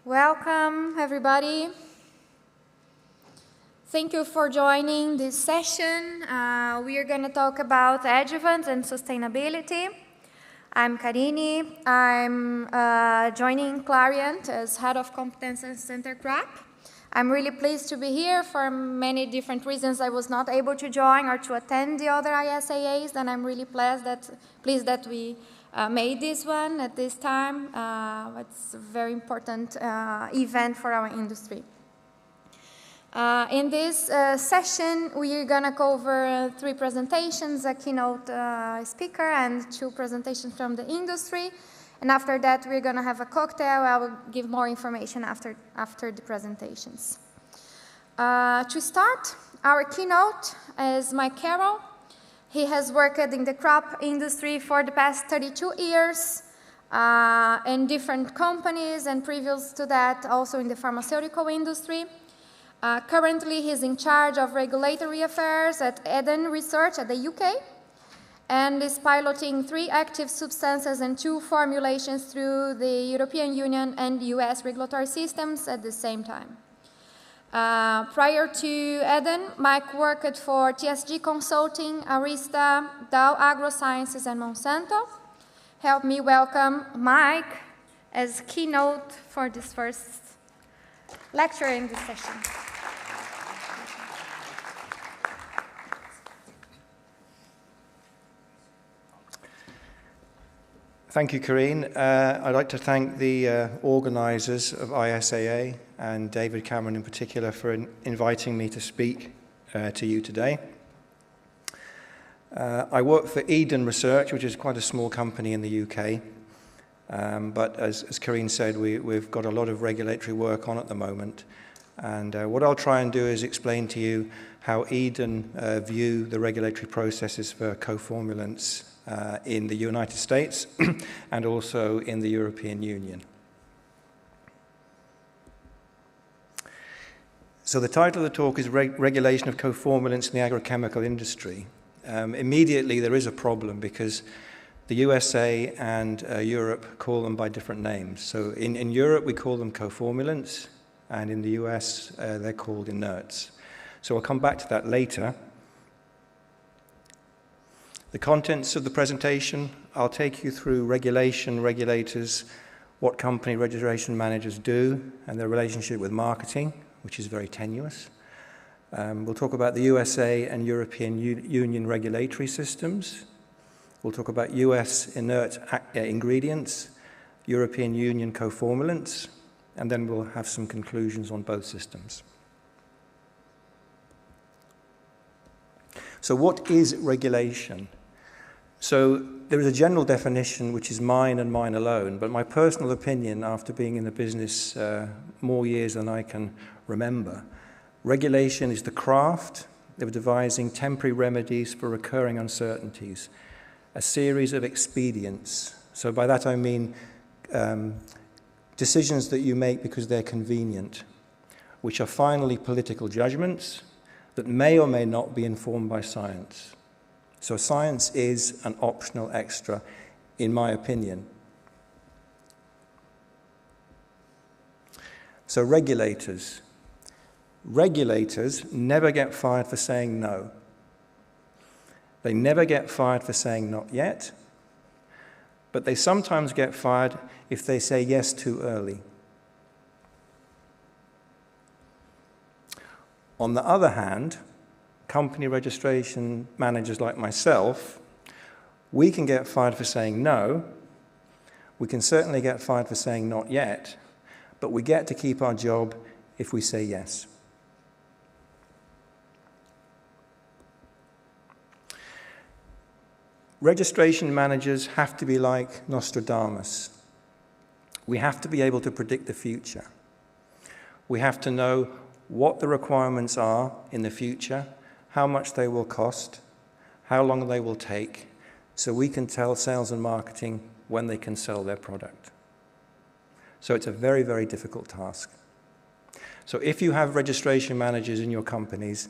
Welcome, everybody. Thank you for joining this session. We are going to talk about adjuvants and sustainability. I'm Karini. I'm joining Clariant as Head of Competence Center CRAP. I'm really pleased to be here. For many different reasons I was not able to join or to attend the other ISAAs, and I'm really pleased that we made this one at this time. It's a very important event for our industry. In this session, we are going to cover 3 presentations, a keynote speaker, and 2 presentations from the industry. And after that, we're going to have a cocktail. I will give more information after the presentations. To start, our keynote is Mike Carroll. He has worked in the crop industry for the past 32 years in different companies, and previous to that, also in the pharmaceutical industry. Currently, he's in charge of regulatory affairs at Eden Research at the UK, and is piloting 3 active substances and 2 formulations through the European Union and US regulatory systems at the same time. Prior to Eden, Mike worked for TSG Consulting, Arista, Dow AgroSciences, and Monsanto. Help me welcome Mike as keynote for this first lecture in this session. Thank you, Karine. I'd like to thank the organizers of ISAA and David Cameron in particular for inviting me to speak to you today. I work for Eden Research, which is quite a small company in the UK. But as Karine said, we've got a lot of regulatory work on at the moment. And what I'll try and do is explain to you how Eden view the regulatory processes for co-formulants in the United States and also in the European Union. So the title of the talk is Regulation of Co-Formulants in the Agrochemical Industry. Immediately there is a problem because the USA and Europe call them by different names. So in Europe we call them co-formulants, and in the US they're called inerts. So I'll come back to that later. The contents of the presentation, I'll take you through regulation, regulators, what company registration managers do, and their relationship with marketing, which is very tenuous. We'll talk about the USA and European Union regulatory systems. We'll talk about US inert ingredients, European Union co-formulants, and then we'll have some conclusions on both systems. So what is regulation? So there is a general definition which is mine and mine alone, but my personal opinion after being in the business more years than I can remember, regulation is the craft of devising temporary remedies for recurring uncertainties, a series of expedients. So by that I mean decisions that you make because they're convenient, which are finally political judgments that may or may not be informed by science. So science is an optional extra, in my opinion. So regulators. Regulators never get fired for saying no. They never get fired for saying not yet, but they sometimes get fired if they say yes too early. On the other hand, company registration managers like myself, we can get fired for saying no. We can certainly get fired for saying not yet, but we get to keep our job if we say yes. Registration managers have to be like Nostradamus. We have to be able to predict the future. We have to know what the requirements are in the future, how much they will cost, how long they will take, so we can tell sales and marketing when they can sell their product. So it's a very, very difficult task. So if you have registration managers in your companies,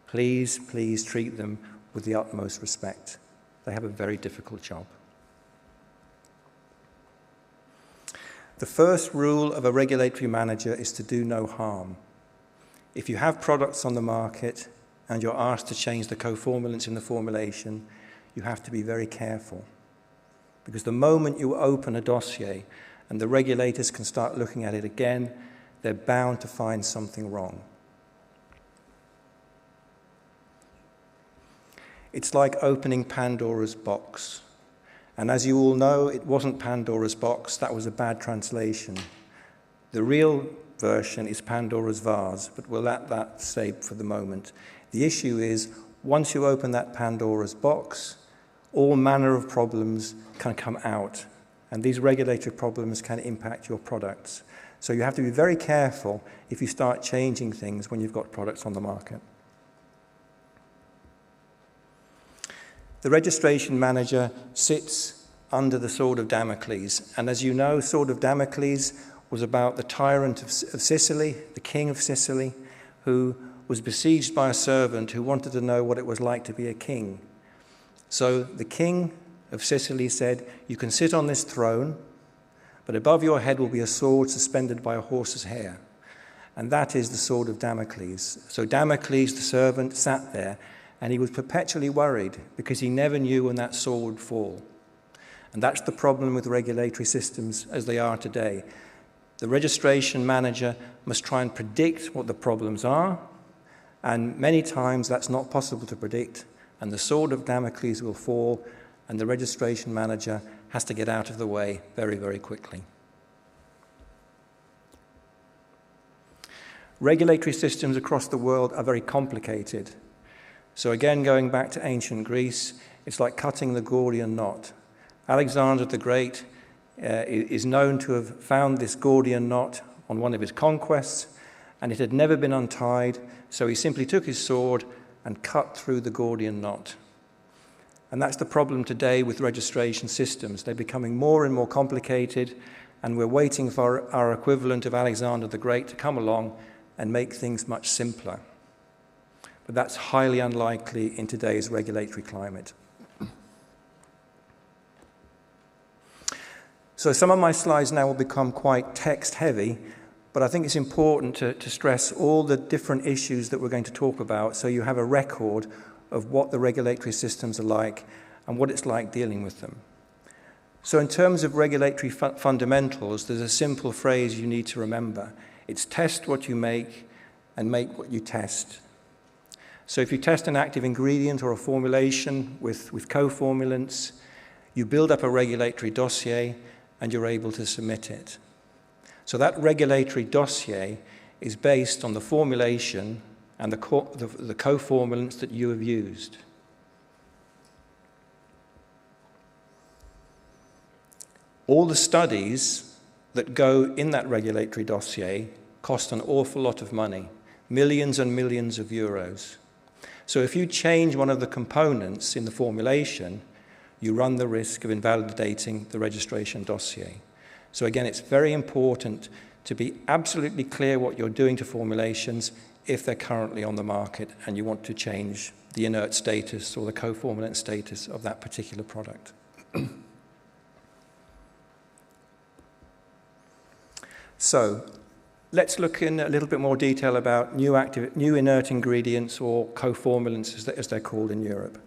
please, please treat them with the utmost respect. They have a very difficult job. The first rule of a regulatory manager is to do no harm. If you have products on the market and you're asked to change the coformulants in the formulation, you have to be very careful. Because the moment you open a dossier and the regulators can start looking at it again, they're bound to find something wrong. It's like opening Pandora's box. And as you all know, it wasn't Pandora's box, that was a bad translation. The real version is Pandora's vase, but we'll let that stay for the moment. The issue is, once you open that Pandora's box, all manner of problems can come out, and these regulatory problems can impact your products. So you have to be very careful if you start changing things when you've got products on the market. The registration manager sits under the sword of Damocles, and as you know, sword of Damocles was about the tyrant of Sicily, the king of Sicily, who was besieged by a servant who wanted to know what it was like to be a king. So the king of Sicily said, "You can sit on this throne, but above your head will be a sword suspended by a horse's hair." And that is the sword of Damocles. So Damocles, the servant, sat there, and he was perpetually worried because he never knew when that sword would fall. And that's the problem with regulatory systems as they are today. The registration manager must try and predict what the problems are, and many times that's not possible to predict, and the sword of Damocles will fall, and the registration manager has to get out of the way very, very quickly. Regulatory systems across the world are very complicated. So again, going back to ancient Greece, it's like cutting the Gordian knot. Alexander the Great is known to have found this Gordian knot on one of his conquests, and it had never been untied, so he simply took his sword and cut through the Gordian knot. And that's the problem today with registration systems. They're becoming more and more complicated, and we're waiting for our equivalent of Alexander the Great to come along and make things much simpler. But that's highly unlikely in today's regulatory climate. So some of my slides now will become quite text-heavy, but I think it's important to stress all the different issues that we're going to talk about so you have a record of what the regulatory systems are like and what it's like dealing with them. So in terms of regulatory fundamentals, there's a simple phrase you need to remember. It's test what you make and make what you test. So if you test an active ingredient or a formulation with coformulants, you build up a regulatory dossier and you're able to submit it. So that regulatory dossier is based on the formulation and the coformulants that you have used. All the studies that go in that regulatory dossier cost an awful lot of money, millions and millions of euros. So if you change one of the components in the formulation, you run the risk of invalidating the registration dossier. So again, it's very important to be absolutely clear what you're doing to formulations if they're currently on the market and you want to change the inert status or the coformulant status of that particular product. So let's look in a little bit more detail about new inert ingredients, or coformulants as they're called in Europe.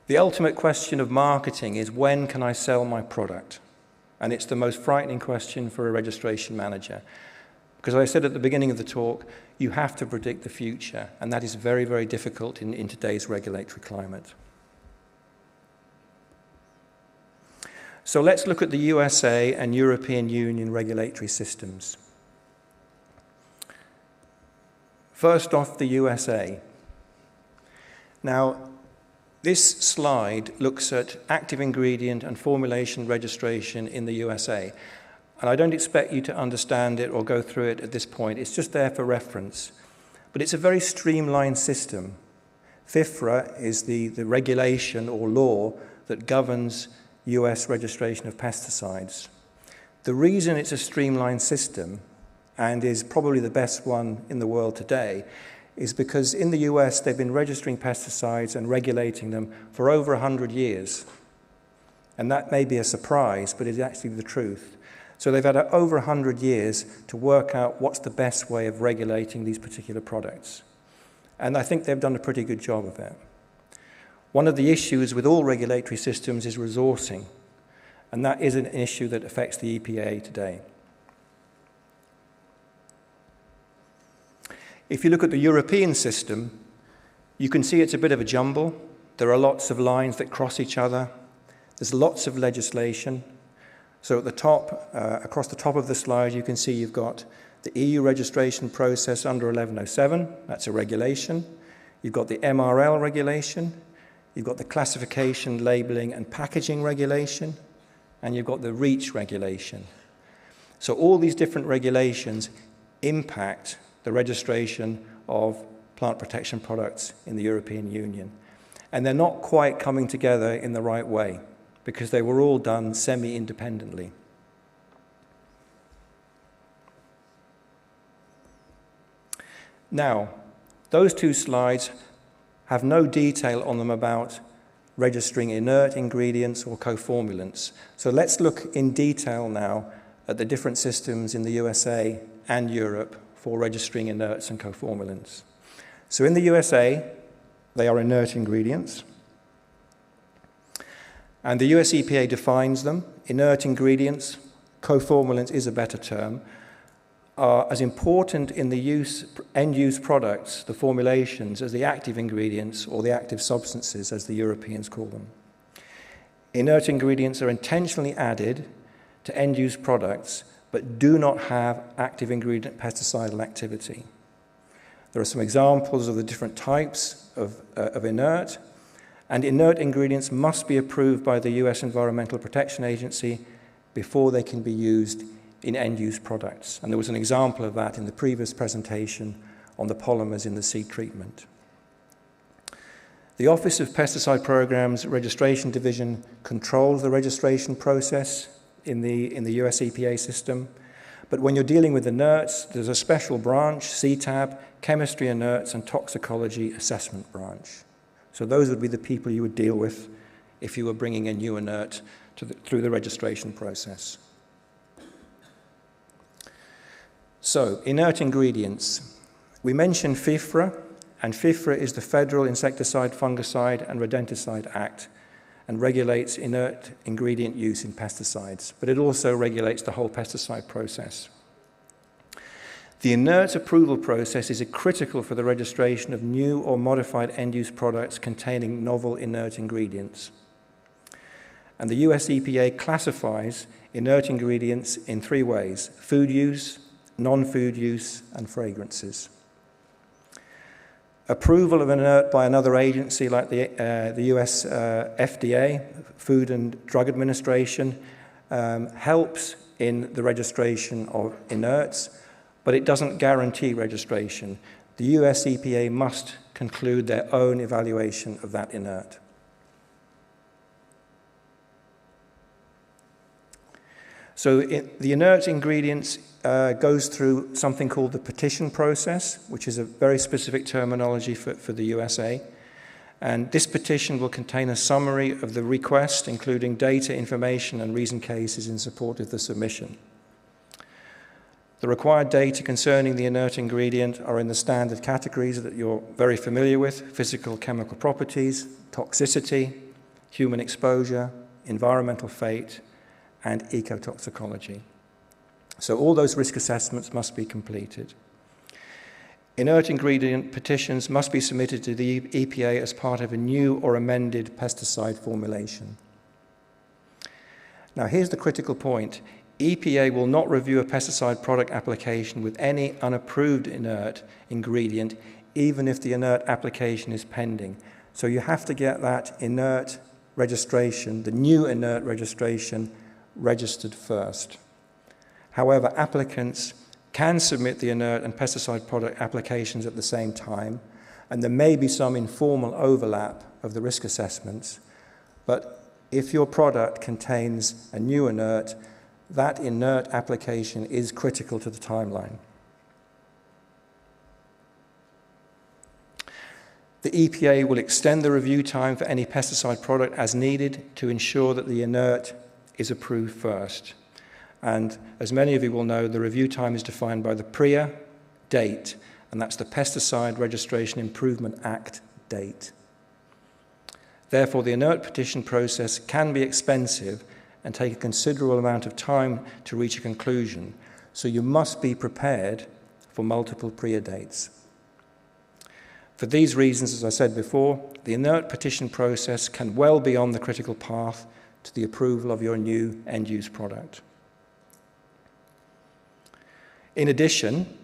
The ultimate question of marketing is, when can I sell my product? And it's the most frightening question for a registration manager. Because as I said at the beginning of the talk, you have to predict the future, and that is very, very difficult in today's regulatory climate. So let's look at the USA and European Union regulatory systems. First off, the USA. Now, this slide looks at active ingredient and formulation registration in the USA. And I don't expect you to understand it or go through it at this point. It's just there for reference. But it's a very streamlined system. FIFRA is the regulation or law that governs US registration of pesticides. The reason it's a streamlined system, and is probably the best one in the world today, is because in the US they've been registering pesticides and regulating them for over 100 years. And that may be a surprise, but it's actually the truth. So they've had over 100 years to work out what's the best way of regulating these particular products. And I think they've done a pretty good job of it. One of the issues with all regulatory systems is resourcing, and that is an issue that affects the EPA today. If you look at the European system, you can see it's a bit of a jumble. There are lots of lines that cross each other. There's lots of legislation. So at the top, across the top of the slide, you can see you've got the EU registration process under 1107. That's a regulation. You've got the MRL regulation. You've got the classification, labeling, and packaging regulation. And you've got the REACH regulation. So all these different regulations impact the registration of plant protection products in the European Union. And they're not quite coming together in the right way, because they were all done semi-independently. Now, those two slides have no detail on them about registering inert ingredients or coformulants. So let's look in detail now at the different systems in the USA and Europe for registering inerts and coformulants. So in the USA, they are inert ingredients. And the US EPA defines them. Inert ingredients, coformulants is a better term, are as important in the end-use products, the formulations, as the active ingredients or the active substances, as the Europeans call them. Inert ingredients are intentionally added to end-use products, but do not have active ingredient pesticidal activity. There are some examples of the different types of inert, and inert ingredients must be approved by the US Environmental Protection Agency before they can be used in end-use products. And there was an example of that in the previous presentation on the polymers in the seed treatment. The Office of Pesticide Programs Registration Division controls the registration process in the US EPA system. But when you're dealing with inerts, there's a special branch, CTAB, Chemistry Inerts and Toxicology Assessment Branch. So those would be the people you would deal with if you were bringing a new inert through the registration process. So, inert ingredients. We mentioned FIFRA, and FIFRA is the Federal Insecticide, Fungicide and Rodenticide Act, and regulates inert ingredient use in pesticides, but it also regulates the whole pesticide process. The inert approval process is critical for the registration of new or modified end-use products containing novel inert ingredients. And the US EPA classifies inert ingredients in three ways: food use, non-food use, and fragrances. Approval of an inert by another agency like the US FDA, Food and Drug Administration, helps in the registration of inerts, but it doesn't guarantee registration. The US EPA must conclude their own evaluation of that inert. So the inert ingredients goes through something called the petition process, which is a very specific terminology for the USA. And this petition will contain a summary of the request, including data, information, and reason cases in support of the submission. The required data concerning the inert ingredient are in the standard categories that you're very familiar with: physical, chemical properties, toxicity, human exposure, environmental fate, and ecotoxicology. So all those risk assessments must be completed. Inert ingredient petitions must be submitted to the EPA as part of a new or amended pesticide formulation. Now here's the critical point. EPA will not review a pesticide product application with any unapproved inert ingredient, even if the inert application is pending. So you have to get that inert registration, the new inert registration, registered first. However, applicants can submit the inert and pesticide product applications at the same time, and there may be some informal overlap of the risk assessments, but if your product contains a new inert, that inert application is critical to the timeline. The EPA will extend the review time for any pesticide product as needed to ensure that the inert is approved first. And as many of you will know, the review time is defined by the PRIA date, and that's the Pesticide Registration Improvement Act date. Therefore, the inert petition process can be expensive and take a considerable amount of time to reach a conclusion, so you must be prepared for multiple PRIA dates. For these reasons, as I said before, the inert petition process can well be on the critical path to the approval of your new end-use product. In addition,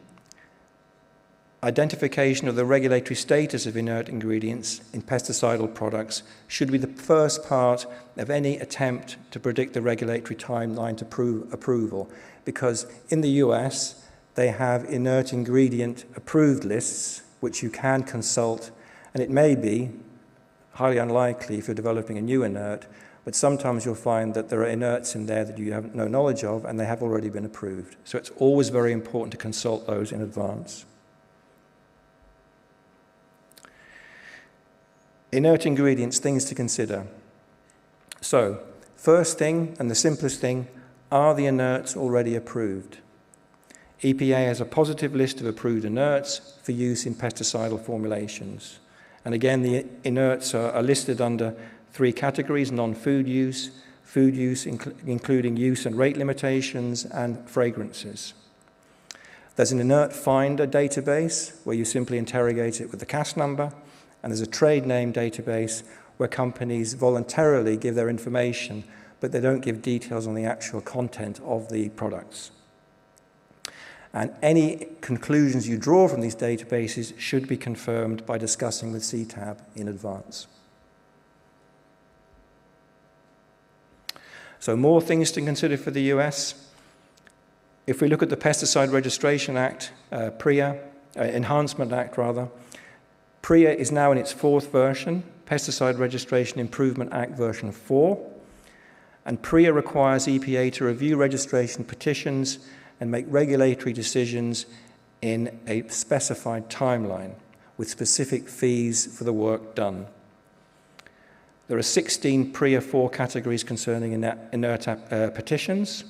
identification of the regulatory status of inert ingredients in pesticidal products should be the first part of any attempt to predict the regulatory timeline to approval, because in the US, they have inert ingredient approved lists, which you can consult, and it may be highly unlikely if you're developing a new inert, but sometimes you'll find that there are inerts in there that you have no knowledge of, and they have already been approved. So it's always very important to consult those in advance. Inert ingredients, things to consider. So, first thing, and the simplest thing, are the inerts already approved? EPA has a positive list of approved inerts for use in pesticidal formulations. And again, the inerts are listed under 3 categories: non-food use, food use including use and rate limitations, and fragrances. There's an inert finder database where you simply interrogate it with the CAS number, and there's a trade name database where companies voluntarily give their information, but they don't give details on the actual content of the products. And any conclusions you draw from these databases should be confirmed by discussing with CTAB in advance. So more things to consider for the US. If we look at the Pesticide Registration Act, Enhancement Act rather, PRIA is now in its 4th version, Pesticide Registration Improvement Act version 4, and PRIA requires EPA to review registration petitions and make regulatory decisions in a specified timeline with specific fees for the work done. There are 16 PRIA 4 categories concerning inert petitions,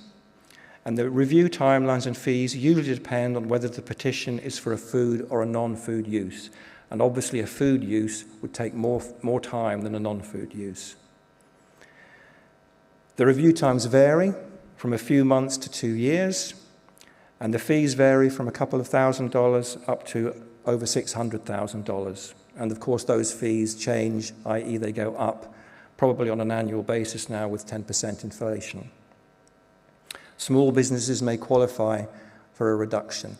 and the review timelines and fees usually depend on whether the petition is for a food or a non-food use. And obviously a food use would take more time than a non-food use. The review times vary from a few months to 2 years, and the fees vary from a couple of $1,000s up to over $600,000. And of course those fees change, i.e. they go up probably on an annual basis now with 10% inflation. Small businesses may qualify for a reduction.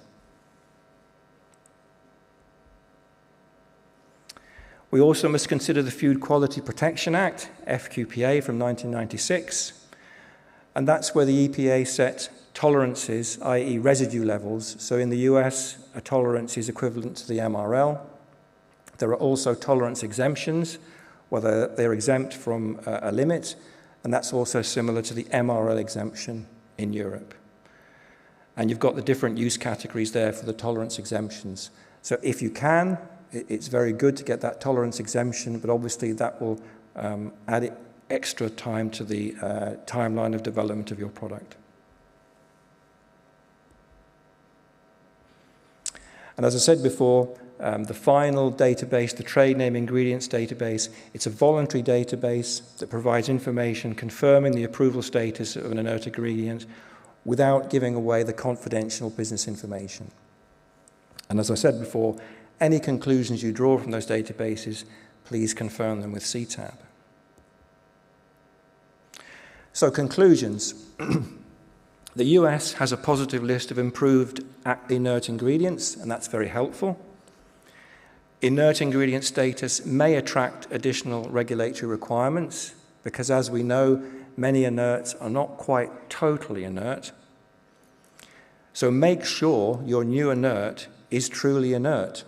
We also must consider the Food Quality Protection Act, FQPA, from 1996, and that's where the EPA set tolerances, i.e. residue levels. So in the US, a tolerance is equivalent to the MRL. There are also tolerance exemptions, whether they're exempt from a limit, and that's also similar to the MRL exemption in Europe. And you've got the different use categories there for the tolerance exemptions. So if you can, it's very good to get that tolerance exemption, but obviously that will add extra time to the timeline of development of your product. And as I said before, the final database, the trade name ingredients database, it's a voluntary database that provides information confirming the approval status of an inert ingredient without giving away the confidential business information. And as I said before, any conclusions you draw from those databases, please confirm them with CTAB. So conclusions. The US has a positive list of improved inert ingredients, and that's very helpful. Inert ingredient status may attract additional regulatory requirements because, as we know, many inerts are not quite totally inert. So make sure your new inert is truly inert.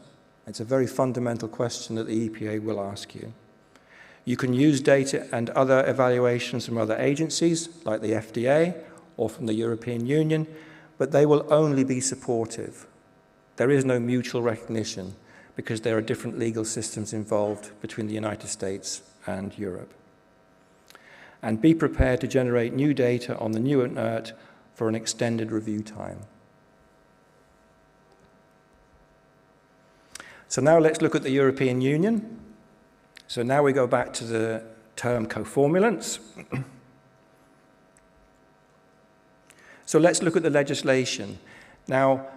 It's a very fundamental question that the EPA will ask you. You can use data and other evaluations from other agencies, like the FDA or from the European Union, but they will only be supportive. There is no mutual recognition. because there are different legal systems involved between the United States and Europe. And be prepared to generate new data on the new inert for an extended review time. So now let's look at the European Union. So now we go back to the term coformulants. So let's look at the legislation. Now,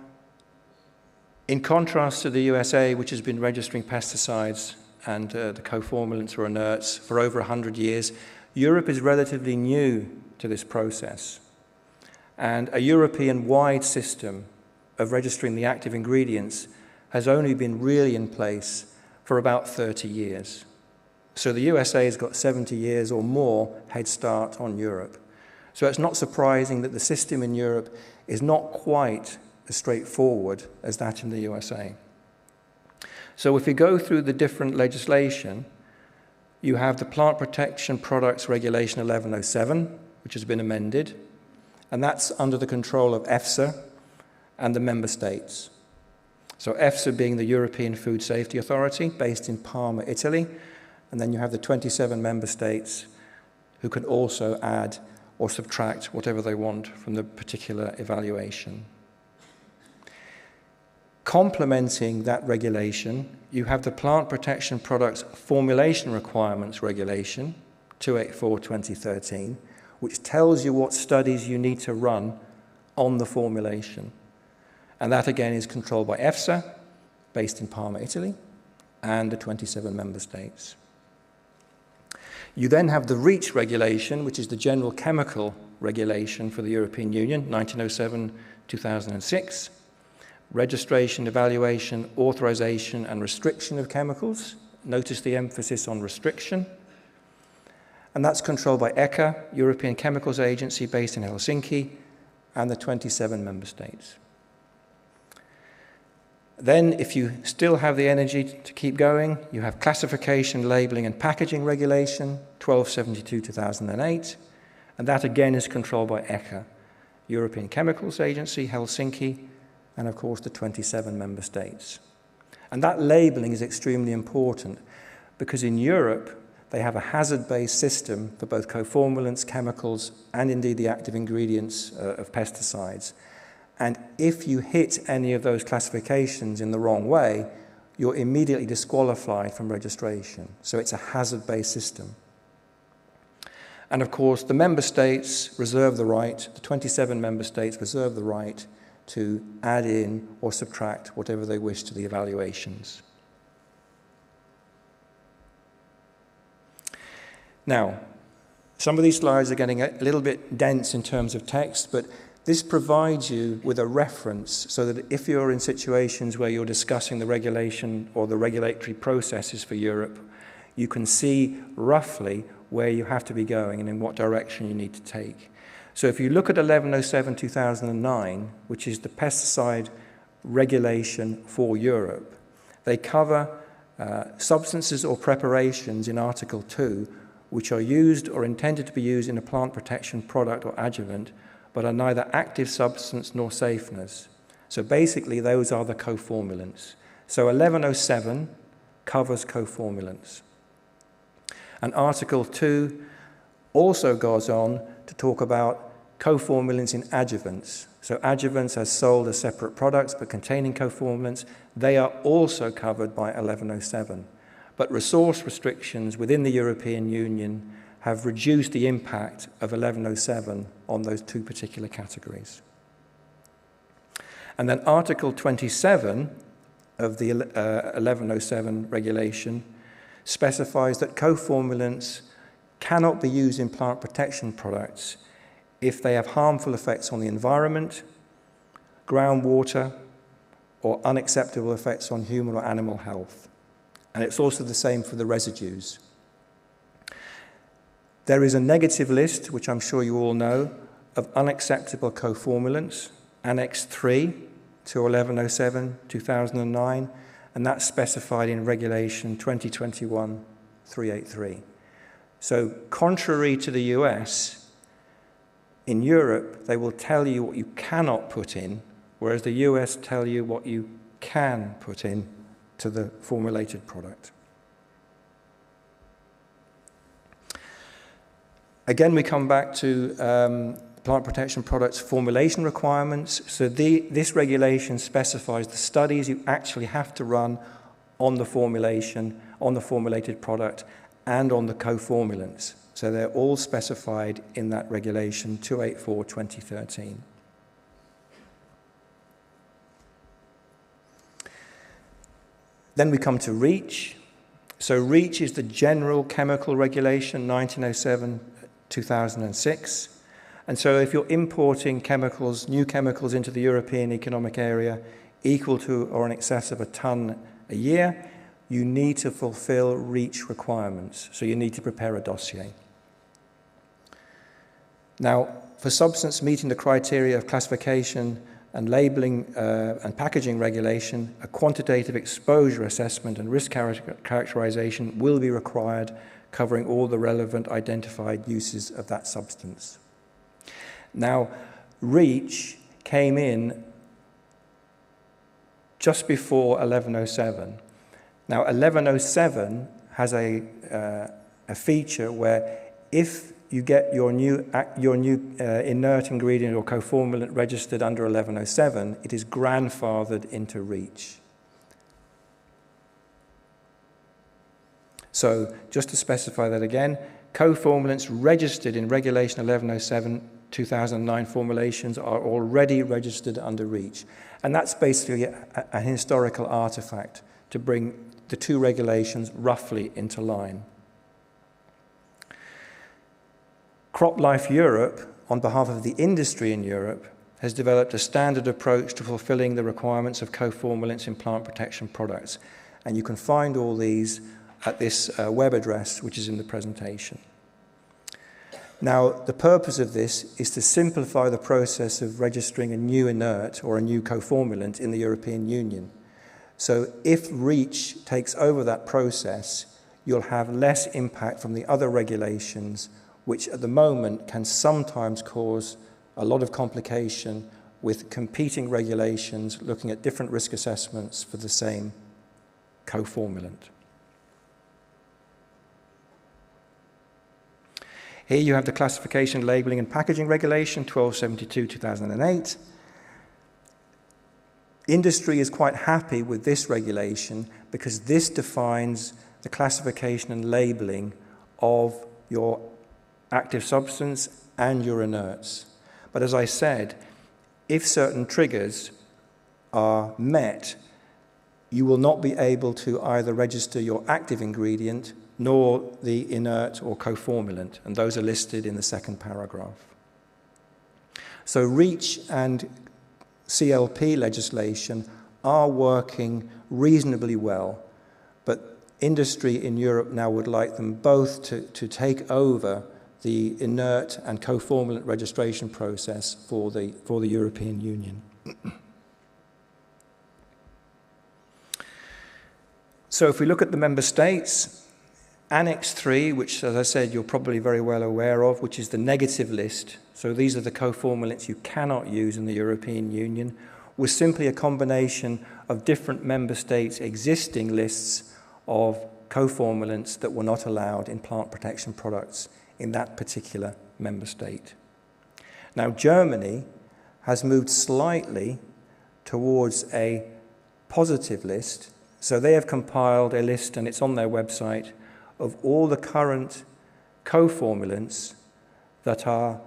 in contrast to the USA, which has been registering pesticides and the coformulants or inerts for over 100 years, Europe is relatively new to this process. And a European-wide system of registering the active ingredients has only been really in place for about 30 years. So the USA has got 70 years or more head start on Europe. So it's not surprising that the system in Europe is not quite as straightforward as that in the USA. So if we go through the different legislation, you have the Plant Protection Products Regulation 1107, which has been amended, and that's under the control of EFSA and the member states. So EFSA being the European Food Safety Authority, based in Parma, Italy, and then you have the 27 member states who can also add or subtract whatever they want from the particular evaluation. Complementing that regulation, you have the Plant Protection Products Formulation Requirements Regulation, 284/2013, which tells you what studies you need to run on the formulation. And that again is controlled by EFSA, based in Parma, Italy, and the 27 member states. You then have the REACH regulation, which is the General Chemical Regulation for the European Union, 1907-2006. Registration, evaluation, authorization, and restriction of chemicals. Notice the emphasis on restriction. And that's controlled by ECHA, European Chemicals Agency, based in Helsinki, and the 27 member states. Then, if you still have the energy to keep going, you have Classification, Labeling, and Packaging Regulation, 1272/2008, and that again is controlled by ECHA, European Chemicals Agency, Helsinki, and of course the 27 member states. And that labeling is extremely important because in Europe they have a hazard-based system for both coformulants, chemicals, and indeed the active ingredients of pesticides. And if you hit any of those classifications in the wrong way, you're immediately disqualified from registration. So it's a hazard-based system. And of course, the member states reserve the right, the 27 member states reserve the right to add in or subtract whatever they wish to the evaluations. Now, some of these slides are getting a little bit dense in terms of text, but this provides you with a reference so that if you're in situations where you're discussing the regulation or the regulatory processes for Europe, you can see roughly where you have to be going and in what direction you need to take. So if you look at 1107/2009, which is the pesticide regulation for Europe, they cover substances or preparations in Article 2 which are used or intended to be used in a plant protection product or adjuvant, but are neither active substance nor safeness. So basically, those are the coformulants. So 1107 covers coformulants. And Article 2 also goes on to talk about coformulants in adjuvants. So adjuvants are sold as separate products but containing coformulants. They are also covered by 1107. But resource restrictions within the European Union have reduced the impact of 1107 on those two particular categories. And then Article 27 of the 1107 regulation specifies that coformulants cannot be used in plant protection products if they have harmful effects on the environment, groundwater, or unacceptable effects on human or animal health. And it's also the same for the residues. There is a negative list, which I'm sure you all know, of unacceptable coformulants, Annex 3 to 1107/2009, and that's specified in Regulation 2021/383. So contrary to the US, in Europe, they will tell you what you cannot put in, whereas the US tell you what you can put in to the formulated product. Again, we come back to plant protection products formulation requirements. So this regulation specifies the studies you actually have to run on the formulation, on the formulated product, and on the co-formulants. So they're all specified in that regulation 284/2013. Then we come to REACH. So REACH is the General Chemical Regulation 1907/2006. And so if you're importing chemicals, new chemicals into the European Economic Area equal to or in excess of a ton a year, you need to fulfill REACH requirements. So you need to prepare a dossier. Now, for substance meeting the criteria of classification and labeling and packaging regulation, a quantitative exposure assessment and risk characterization will be required, covering all the relevant identified uses of that substance. Now, REACH came in just before 1107. Now, 1107 has a feature where if you get your new inert ingredient or co-formulant registered under 1107, it is grandfathered into REACH. So, just to specify that again, co-formulants registered in Regulation 1107/2009 formulations are already registered under REACH. And that's basically a historical artifact to bring the two regulations roughly into line. CropLife Europe, on behalf of the industry in Europe, has developed a standard approach to fulfilling the requirements of co-formulants in plant protection products. And you can find all these at this web address, which is in the presentation. Now, the purpose of this is to simplify the process of registering a new inert or a new co-formulant in the European Union. So if REACH takes over that process, you'll have less impact from the other regulations, which at the moment can sometimes cause a lot of complication with competing regulations looking at different risk assessments for the same co-formulant. Here you have the Classification, Labeling and Packaging Regulation 1272/2008. Industry is quite happy with this regulation because this defines the classification and labeling of your active substance and your inerts. But as I said, if certain triggers are met, you will not be able to either register your active ingredient nor the inert or co-formulant, and those are listed in the second paragraph. So REACH and CLP legislation are working reasonably well, but industry in Europe now would like them both to take over the inert and co-formulant registration process for the European Union. So if we look at the member states, Annex 3, which, as I said, you're probably very well aware of, which is the negative list. So these are the co-formulants you cannot use in the European Union, was simply a combination of different member states' existing lists of co-formulants that were not allowed in plant protection products in that particular member state. Now, Germany has moved slightly towards a positive list. So they have compiled a list, and it's on their website, of all the current co-formulants that are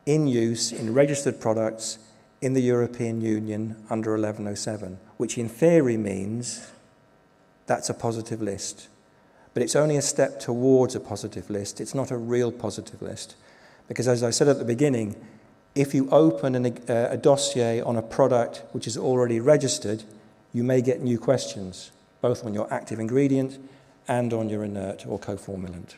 in use in registered products in the European Union under 1107, which in theory means that's a positive list. But it's only a step towards a positive list. It's not a real positive list. Because as I said at the beginning, if you open a dossier on a product which is already registered, you may get new questions, both on your active ingredient and on your inert or co-formulant.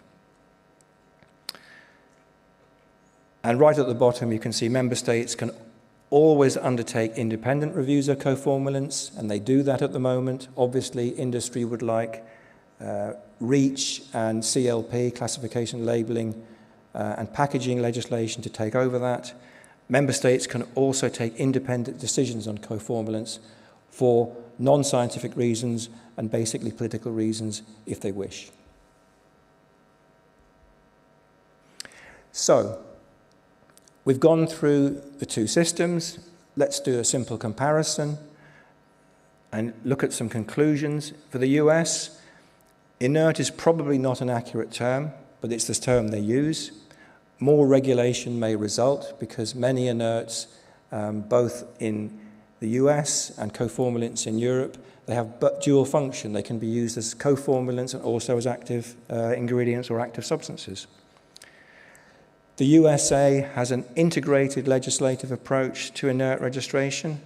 And right at the bottom, you can see member states can always undertake independent reviews of co-formulants, and they do that at the moment. Obviously, industry would like REACH and CLP, classification, labeling, and packaging legislation to take over that. Member states can also take independent decisions on co-formulants for non-scientific reasons and basically political reasons if they wish. So, we've gone through the two systems. Let's do a simple comparison and look at some conclusions. For the US, inert is probably not an accurate term, but it's the term they use. More regulation may result because many inerts, both in the US and coformulants in Europe, they have dual function. They can be used as coformulants and also as active ingredients or active substances. The USA has an integrated legislative approach to inert registration,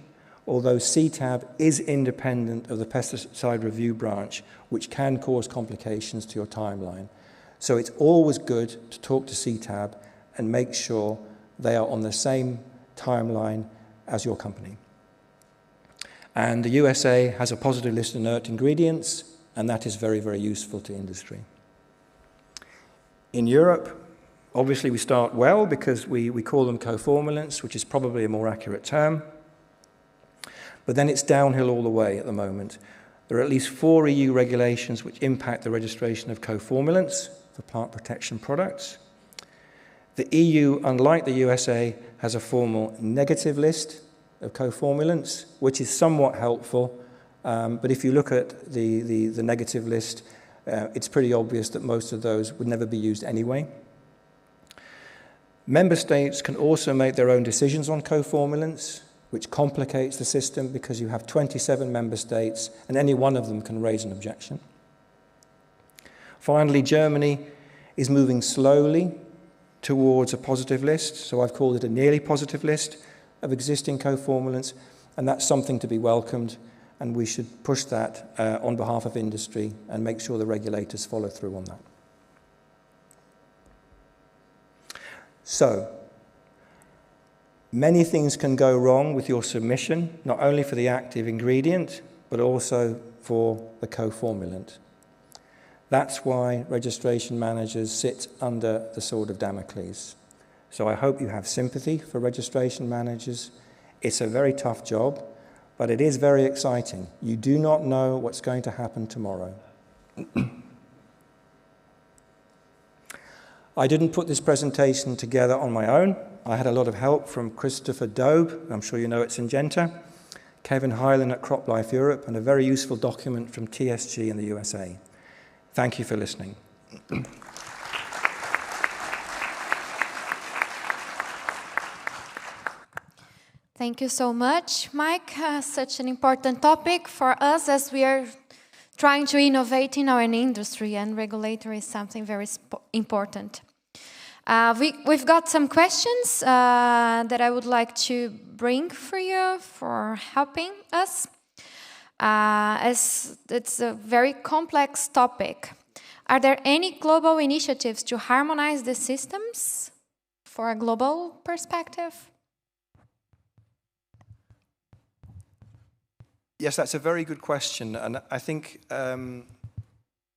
although CTAB is independent of the pesticide review branch, which can cause complications to your timeline. So it's always good to talk to CTAB and make sure they are on the same timeline as your company. And the USA has a positive list of inert ingredients, and that is very, very useful to industry. In Europe, obviously we start well because we call them coformulants, which is probably a more accurate term. But then it's downhill all the way at the moment. There are at least 4 EU regulations which impact the registration of coformulants for plant protection products. The EU, unlike the USA, has a formal negative list of coformulants, which is somewhat helpful. But if you look at the negative list, it's pretty obvious that most of those would never be used anyway. Member states can also make their own decisions on coformulants, which complicates the system because you have 27 member states and any one of them can raise an objection. Finally, Germany is moving slowly towards a positive list, so I've called it a nearly positive list of existing coformulants, and that's something to be welcomed, and we should push that on behalf of industry and make sure the regulators follow through on that. So, many things can go wrong with your submission, not only for the active ingredient, but also for the coformulant. That's why registration managers sit under the sword of Damocles. So I hope you have sympathy for registration managers. It's a very tough job, but it is very exciting. You do not know what's going to happen tomorrow. I didn't put this presentation together on my own. I had a lot of help from Christopher Dobe, I'm sure you know at Syngenta, Kevin Hyland at CropLife Europe, and a very useful document from TSG in the USA. Thank you for listening. Thank you so much, Mike. Such an important topic for us as we are trying to innovate in our industry, and regulatory is something very important. We've got some questions that I would like to bring for you for helping us, as it's a very complex topic. Are there any global initiatives to harmonize the systems for a global perspective? Yes, that's a very good question, and I think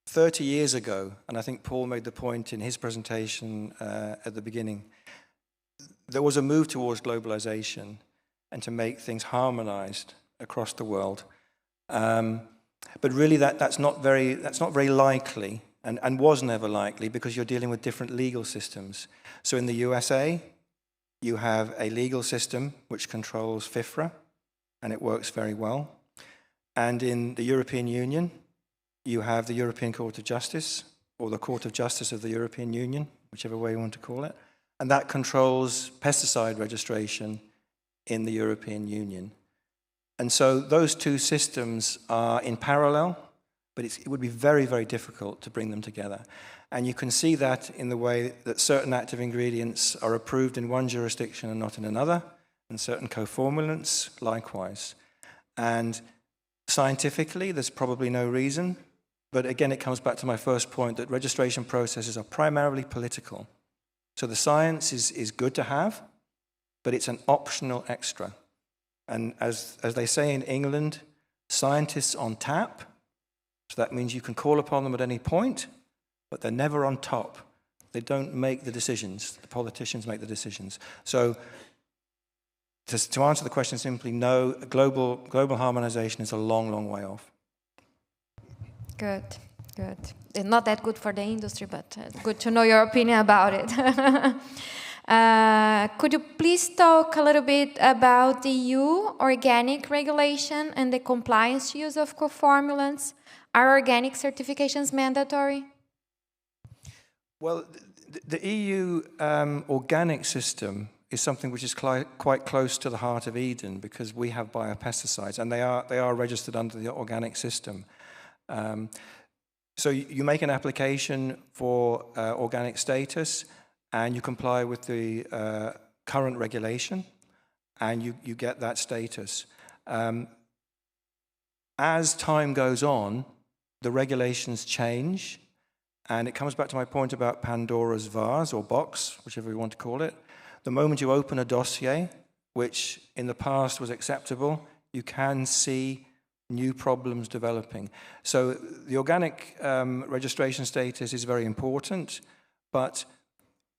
30 years ago, and I think Paul made the point in his presentation at the beginning, there was a move towards globalization and to make things harmonized across the world. But really that's not very likely and was never likely because you're dealing with different legal systems. So in the USA, you have a legal system which controls FIFRA, and it works very well. And in the European Union, you have the European Court of Justice, or the Court of Justice of the European Union, whichever way you want to call it, and that controls pesticide registration in the European Union. And so those two systems are in parallel, but it would be very, very difficult to bring them together. And you can see that in the way that certain active ingredients are approved in one jurisdiction and not in another, and certain coformulants likewise. And scientifically, there's probably no reason, but again, it comes back to my first point that registration processes are primarily political. So the science is good to have, but it's an optional extra. And as they say in England, scientists on tap, so that means you can call upon them at any point, but they're never on top. They don't make the decisions. The politicians make the decisions. So to answer the question simply, no, global harmonization is a long, long way off. Good, good. It's not that good for the industry, but good to know your opinion about it. Could you please talk a little bit about the EU organic regulation and the compliance use of co-formulants? Are organic certifications mandatory? Well, the EU organic system is something which is quite close to the heart of Eden, because we have biopesticides and they are registered under the organic system. So you make an application for organic status and you comply with the current regulation and you get that status. As time goes on, the regulations change, and it comes back to my point about Pandora's vase or box, whichever you want to call it. The moment you open a dossier, which in the past was acceptable, you can see new problems developing. So the organic registration status is very important, but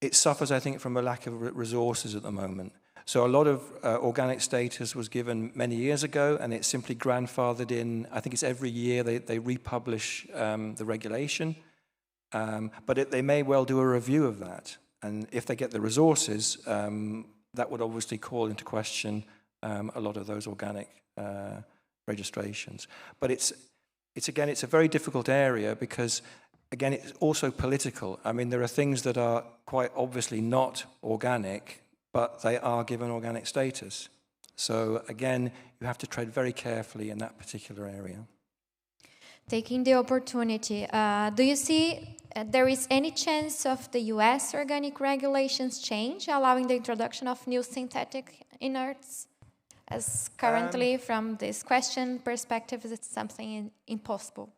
it suffers, I think, from a lack of resources at the moment. So a lot of organic status was given many years ago, and it's simply grandfathered in. I think it's every year they republish the regulation, but they may well do a review of that. And if they get the resources, that would obviously call into question a lot of those organic registrations. But it's a very difficult area because, again, it's also political. I mean, there are things that are quite obviously not organic, but they are given organic status. So, again, you have to tread very carefully in that particular area. Taking the opportunity, do you see there is any chance of the US organic regulations change, allowing the introduction of new synthetic inerts? As currently, from this question perspective, is it something impossible?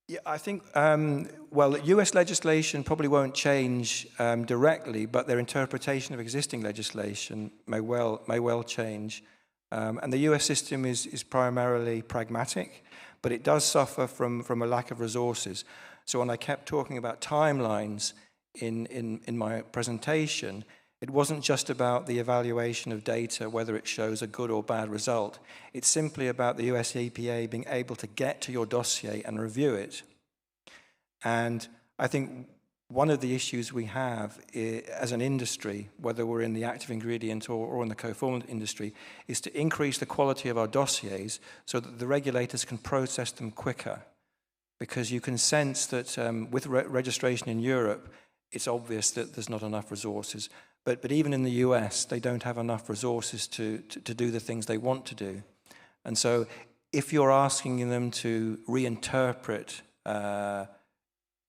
Yeah, I think, well, US legislation probably won't change directly, but their interpretation of existing legislation may well change. And the US system is primarily pragmatic, but it does suffer from a lack of resources. So when I kept talking about timelines in my presentation, it wasn't just about the evaluation of data, whether it shows a good or bad result. It's simply about the US EPA being able to get to your dossier and review it. And I think one of the issues we have as an industry, whether we're in the active ingredient or in the co-formulant industry, is to increase the quality of our dossiers so that the regulators can process them quicker. Because you can sense that with registration in Europe, it's obvious that there's not enough resources. But even in the US, they don't have enough resources to do the things they want to do. And so if you're asking them to reinterpret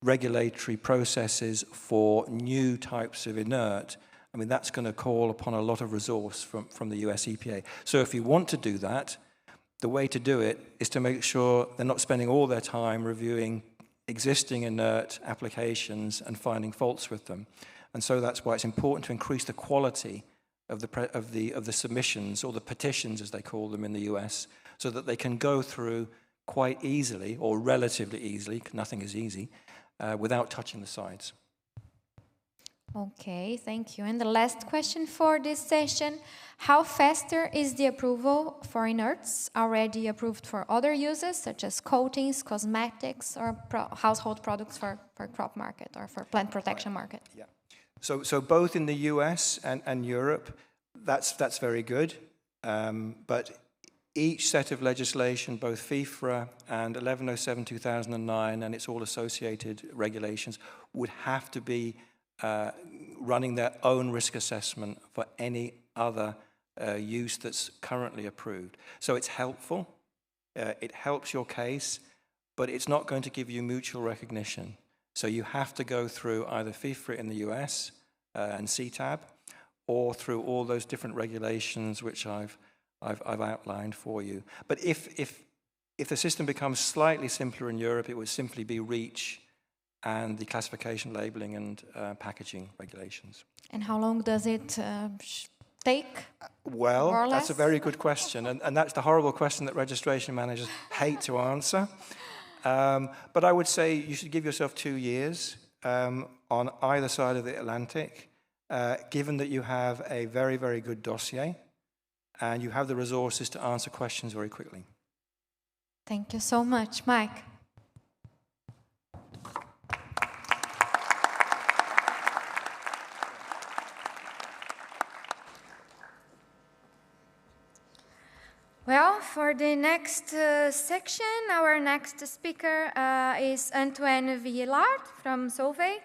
regulatory processes for new types of inert, I mean, that's going to call upon a lot of resource from the US EPA. So if you want to do that, the way to do it is to make sure they're not spending all their time reviewing existing inert applications and finding faults with them. And so that's why it's important to increase the quality of the submissions, or the petitions as they call them in the US, so that they can go through quite easily, or relatively easily, nothing is easy, without touching the sides. Okay, thank you. And the last question for this session: how faster is the approval for inerts already approved for other uses, such as coatings, cosmetics, or household products for crop market or for plant protection market? Yeah. So both in the US and Europe, that's very good. But each set of legislation, both FIFRA and 1107/2009 and its all associated regulations, would have to be running their own risk assessment for any other use that's currently approved. So it's helpful, it helps your case, but it's not going to give you mutual recognition. So you have to go through either FIFRA in the US and CTAB, or through all those different regulations which I've outlined for you. But if the system becomes slightly simpler in Europe, it would simply be REACH and the classification, labeling, and packaging regulations. And how long does it take? Well, that's a very good question, and that's the horrible question that registration managers hate to answer. But I would say you should give yourself 2 years on either side of the Atlantic, given that you have a very, very good dossier. and you have the resources to answer questions very quickly. Thank you so much, Mike. Well, for the next section, our next speaker is Antoine Villard from Solvay.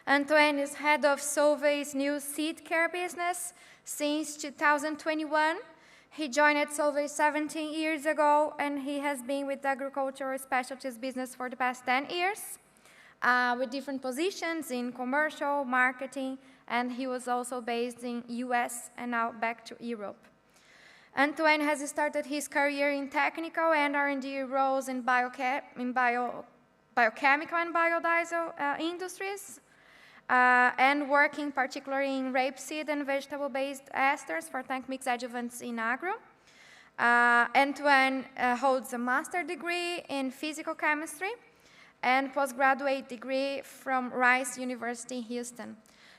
Antoine is head of Solvay's new seed care business since 2021. He joined Solvay 17 years ago, and he has been with the agricultural specialties business for the past 10 years, with different positions in commercial, marketing, and he was also based in US and now back to Europe. Antoine has started his career in technical and R&D roles in biochemical and biodiesel industries, and working particularly in rapeseed and vegetable-based esters for tank mix adjuvants in agro. Antoine holds a master's degree in physical chemistry and postgraduate degree from Rice University in Houston.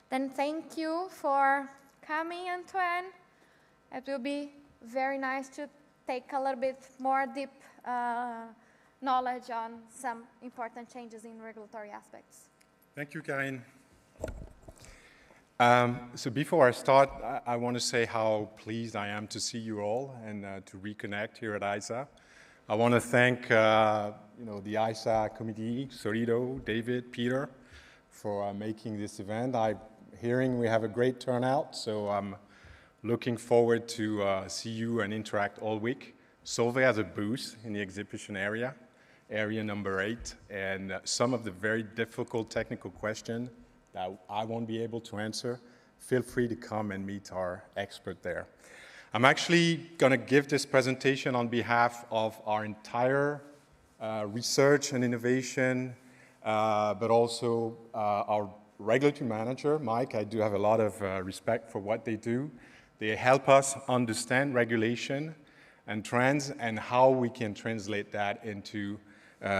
Then thank you for coming, Antoine. It will be very nice to take a little bit more deep knowledge on some important changes in regulatory aspects. Thank you, Karine. So before I start, I want to say how pleased I am to see you all and to reconnect here at ISA. I want to thank the ISA committee, Sorito, David, Peter, for making this event. I'm hearing we have a great turnout, so I'm looking forward to see you and interact all week. Solvay has a booth in the exhibition area number 8, and some of the very difficult technical questions that I won't be able to answer, feel free to come and meet our expert there. I'm actually going to give this presentation on behalf of our entire research and innovation, but also our regulatory manager, Mike. I do have a lot of respect for what they do. They help us understand regulation and trends and how we can translate that into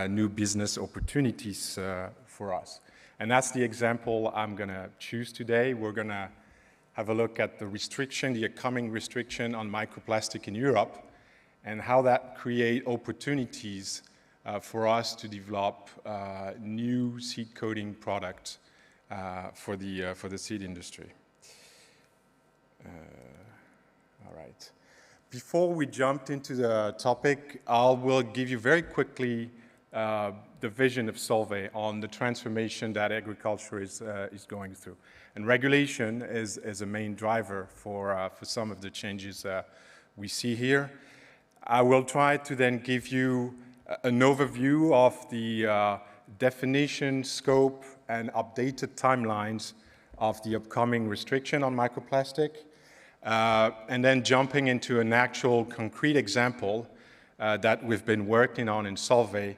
new business opportunities for us. And that's the example I'm going to choose today. We're going to have a look at the restriction, the upcoming restriction on microplastic in Europe, and how that creates opportunities for us to develop new seed coating products for the seed industry. All right. Before we jump into the topic, I will give you very quickly the vision of Solvay on the transformation that agriculture is going through. And regulation is a main driver for some of the changes we see here. I will try to then give you an overview of the definition, scope, and updated timelines of the upcoming restriction on microplastic, and then jumping into an actual concrete example that we've been working on in Solvay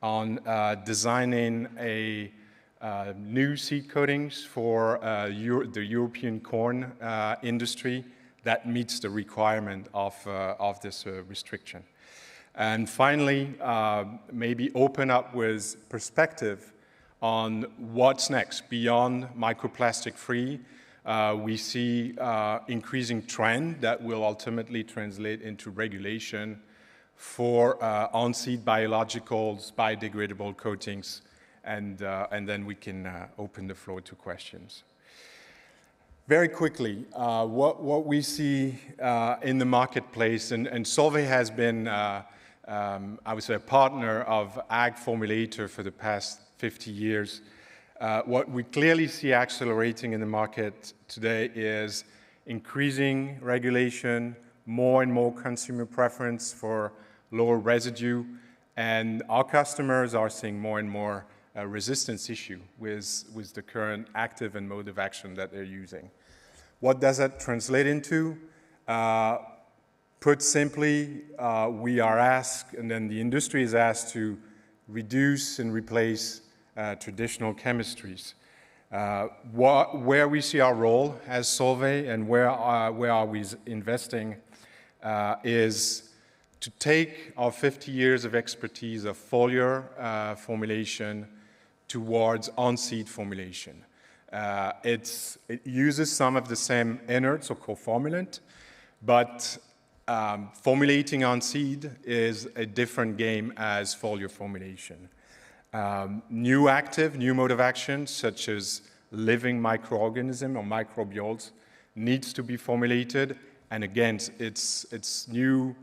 on designing a new seed coatings for the European corn industry that meets the requirement of this restriction. And finally, maybe open up with perspective on what's next. Beyond microplastic-free, we see increasing trend that will ultimately translate into regulation for on-seed biologicals, biodegradable coatings, and then we can open the floor to questions. Very quickly, what we see in the marketplace, and Solvay has been, I would say, a partner of ag formulator for the past 50 years. What we clearly see accelerating in the market today is increasing regulation, more and more consumer preference for lower residue, and our customers are seeing more and more resistance issue with the current active and mode of action that they're using. What does that translate into? Put simply, we are asked, and then the industry is asked to reduce and replace traditional chemistries. Where we see our role as Solvay and where are we investing is to take our 50 years of expertise of foliar formulation towards on-seed formulation. It uses some of the same inerts or co-formulant, but formulating on seed is a different game as foliar formulation. New mode of action, such as living microorganism or microbials, needs to be formulated. And again, it's new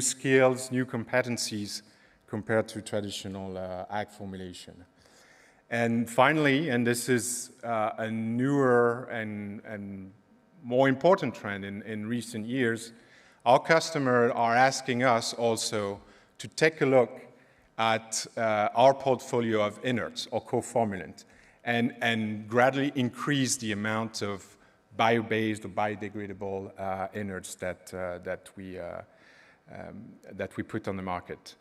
skills, new competencies compared to traditional ag formulation. And finally, and this is a newer and more important trend in recent years, our customers are asking us also to take a look at our portfolio of inerts or co-formulant and gradually increase the amount of bio-based or biodegradable inerts that we put on the market.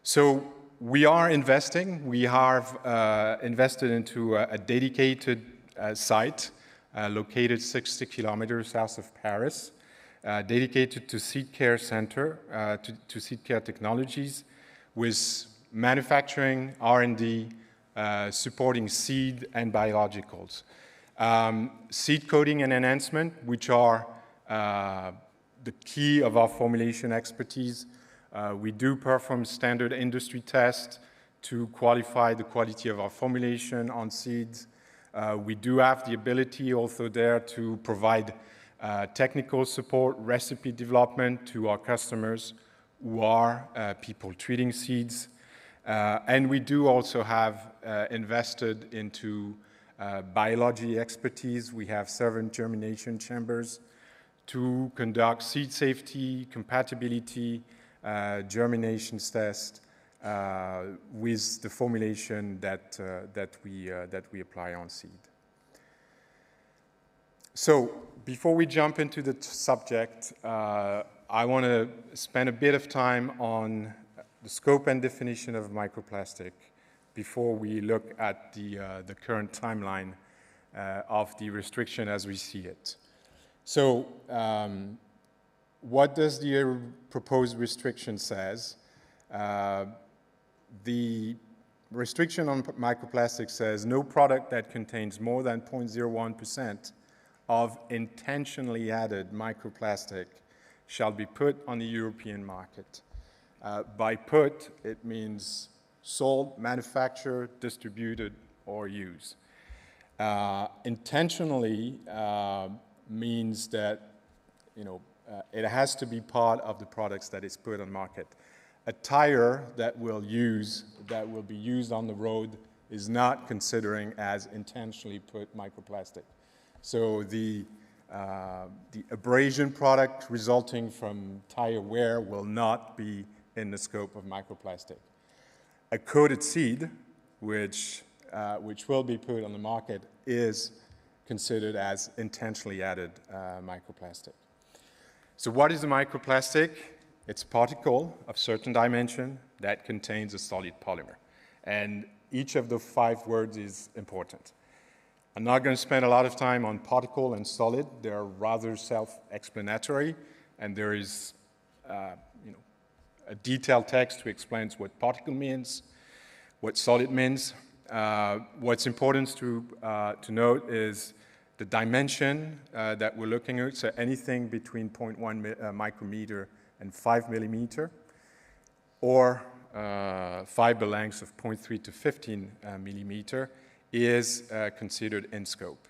So we are investing. We have invested into a dedicated site located 60 kilometers south of Paris, dedicated to seed care center, to seed care technologies, with manufacturing, R&D, supporting seed and biologicals. Seed coating and enhancement, which are the key of our formulation expertise. We do perform standard industry tests to qualify the quality of our formulation on seeds. We do have the ability also there to provide technical support, recipe development to our customers who are people treating seeds. And we do also have invested into biology expertise. We have 7 germination chambers to conduct seed safety, compatibility, germination test with the formulation that we apply on seed. So before we jump into the subject, I want to spend a bit of time on the scope and definition of microplastic before we look at the current timeline of the restriction as we see it. So what does the proposed restriction says? The restriction on microplastic says no product that contains more than 0.01% of intentionally added microplastic shall be put on the European market. By put, it means sold, manufactured, distributed, or used. Intentionally means that it has to be part of the products that is put on market. A tire that will be used on the road is not considering as intentionally put microplastic. So the abrasion product resulting from tire wear will not be in the scope of microplastic. A coated seed, which will be put on the market, is considered as intentionally added microplastic. So what is a microplastic? It's a particle of certain dimension that contains a solid polymer. And each of the 5 words is important. I'm not going to spend a lot of time on particle and solid. They're rather self-explanatory, and there is a detailed text to explain what particle means, what solid means. What's important to note is the dimension that we're looking at, so anything between 0.1 micrometer and 5 millimeter, or fiber lengths of 0.3 to 15 millimeter is considered in scope.